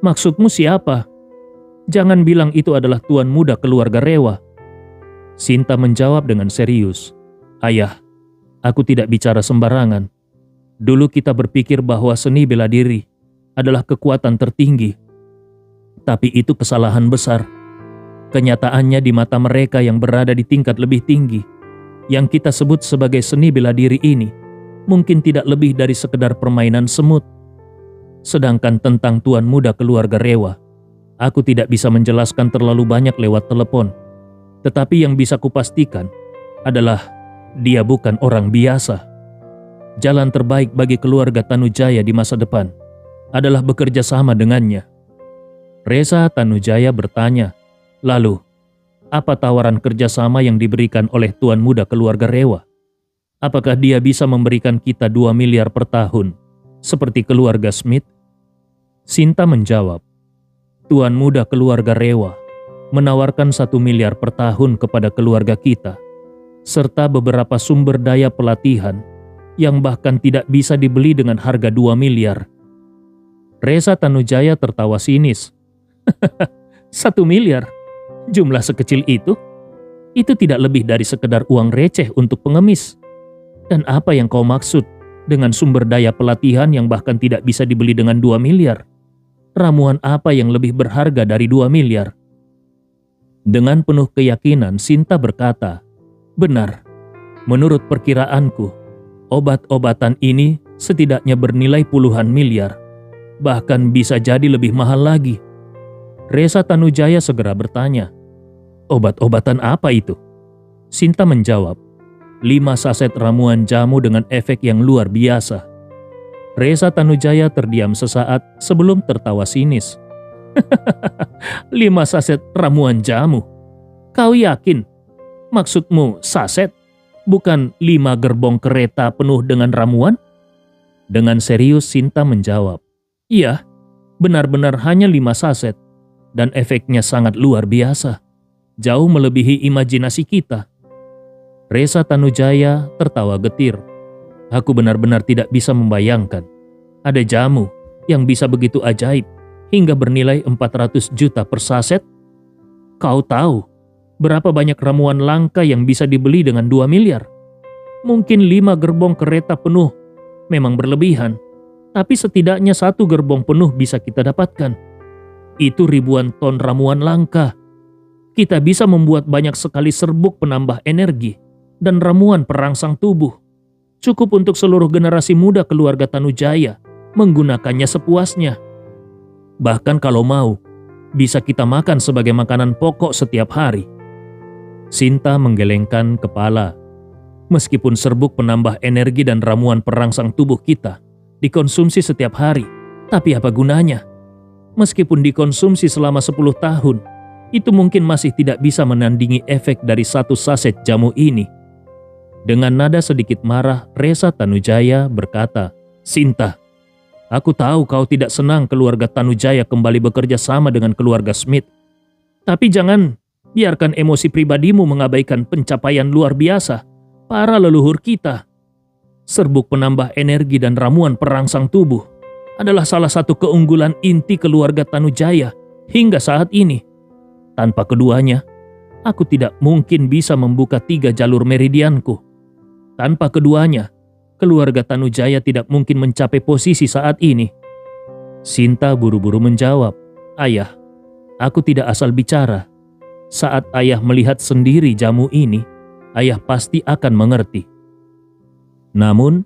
Maksudmu siapa? Jangan bilang itu adalah tuan muda keluarga Rewa." Sinta menjawab dengan serius, "Ayah, aku tidak bicara sembarangan. Dulu kita berpikir bahwa seni bela diri adalah kekuatan tertinggi. Tapi itu kesalahan besar. Kenyataannya di mata mereka yang berada di tingkat lebih tinggi, yang kita sebut sebagai seni bela diri ini, mungkin tidak lebih dari sekedar permainan semut. Sedangkan tentang tuan muda keluarga Rewa, aku tidak bisa menjelaskan terlalu banyak lewat telepon. Tetapi yang bisa kupastikan adalah dia bukan orang biasa. Jalan terbaik bagi keluarga Tanujaya di masa depan adalah bekerja sama dengannya." Reza Tanujaya bertanya, "Lalu, apa tawaran kerjasama yang diberikan oleh tuan muda keluarga Rewa? Apakah dia bisa memberikan kita 2 miliar per tahun, seperti keluarga Smith?" Sinta menjawab, "Tuan muda keluarga Rewa menawarkan 1 miliar per tahun kepada keluarga kita, serta beberapa sumber daya pelatihan yang bahkan tidak bisa dibeli dengan harga 2 miliar. Reza Tanujaya tertawa sinis. 1 miliar? Jumlah sekecil itu? Itu tidak lebih dari sekedar uang receh untuk pengemis. Dan apa yang kau maksud dengan sumber daya pelatihan yang bahkan tidak bisa dibeli dengan 2 miliar? Ramuan apa yang lebih berharga dari 2 miliar? Dengan penuh keyakinan, Sinta berkata, "Benar, menurut perkiraanku, obat-obatan ini setidaknya bernilai puluhan miliar. Bahkan bisa jadi lebih mahal lagi." Reza Tanujaya segera bertanya, "Obat-obatan apa itu?" Sinta menjawab, 5 saset ramuan jamu dengan efek yang luar biasa. Reza Tanujaya terdiam sesaat sebelum tertawa sinis. 5 saset ramuan jamu? Kau yakin? Maksudmu saset? Bukan 5 gerbong kereta penuh dengan ramuan? Dengan serius Sinta menjawab, "Iya, benar-benar hanya 5 saset. Dan efeknya sangat luar biasa. Jauh melebihi imajinasi kita." Reza Tanujaya tertawa getir. "Aku benar-benar tidak bisa membayangkan. Ada jamu yang bisa begitu ajaib hingga bernilai 400 juta per saset. Kau tahu berapa banyak ramuan langka yang bisa dibeli dengan 2 miliar? Mungkin 5 gerbong kereta penuh memang berlebihan. Tapi setidaknya 1 gerbong penuh bisa kita dapatkan. Itu ribuan ton ramuan langka. Kita bisa membuat banyak sekali serbuk penambah energi dan ramuan perangsang tubuh. Cukup untuk seluruh generasi muda keluarga Tanujaya menggunakannya sepuasnya. Bahkan kalau mau, bisa kita makan sebagai makanan pokok setiap hari." Sinta menggelengkan kepala. Meskipun serbuk penambah energi dan ramuan perangsang tubuh kita dikonsumsi setiap hari, tapi apa gunanya? Meskipun dikonsumsi selama 10 tahun, itu mungkin masih tidak bisa menandingi efek dari 1 saset jamu ini. Dengan nada sedikit marah, Reza Tanujaya berkata, "Sinta, aku tahu kau tidak senang keluarga Tanujaya kembali bekerja sama dengan keluarga Smith. Tapi jangan biarkan emosi pribadimu mengabaikan pencapaian luar biasa para leluhur kita. Serbuk penambah energi dan ramuan perangsang tubuh adalah salah satu keunggulan inti keluarga Tanujaya hingga saat ini. Tanpa keduanya, aku tidak mungkin bisa membuka 3 jalur meridianku. Tanpa keduanya, keluarga Tanujaya tidak mungkin mencapai posisi saat ini." Sinta buru-buru menjawab, "Ayah, aku tidak asal bicara. Saat ayah melihat sendiri jamu ini, ayah pasti akan mengerti." Namun,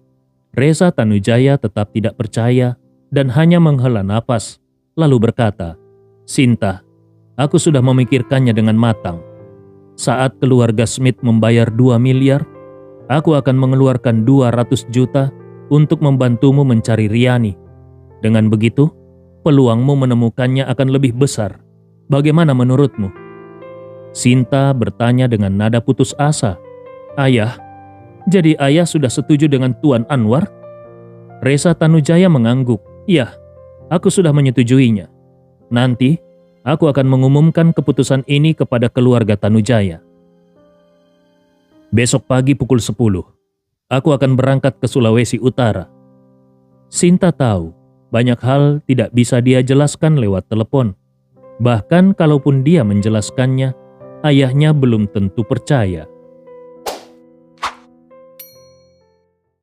Reza Tanujaya tetap tidak percaya dan hanya menghela napas, lalu berkata, "Sinta, aku sudah memikirkannya dengan matang. Saat keluarga Smith membayar 2 miliar, aku akan mengeluarkan 200 juta untuk membantumu mencari Riani. Dengan begitu, peluangmu menemukannya akan lebih besar. Bagaimana menurutmu?" Sinta bertanya dengan nada putus asa, "Ayah, jadi ayah sudah setuju dengan Tuan Anwar?" Reza Tanujaya mengangguk, "Ya, Aku sudah menyetujuinya. Nanti, aku akan mengumumkan keputusan ini kepada keluarga Tanujaya. Besok pagi pukul 10, aku akan berangkat ke Sulawesi Utara. Sinta tahu, banyak hal tidak bisa dia jelaskan lewat telepon. Bahkan kalaupun dia menjelaskannya, ayahnya belum tentu percaya.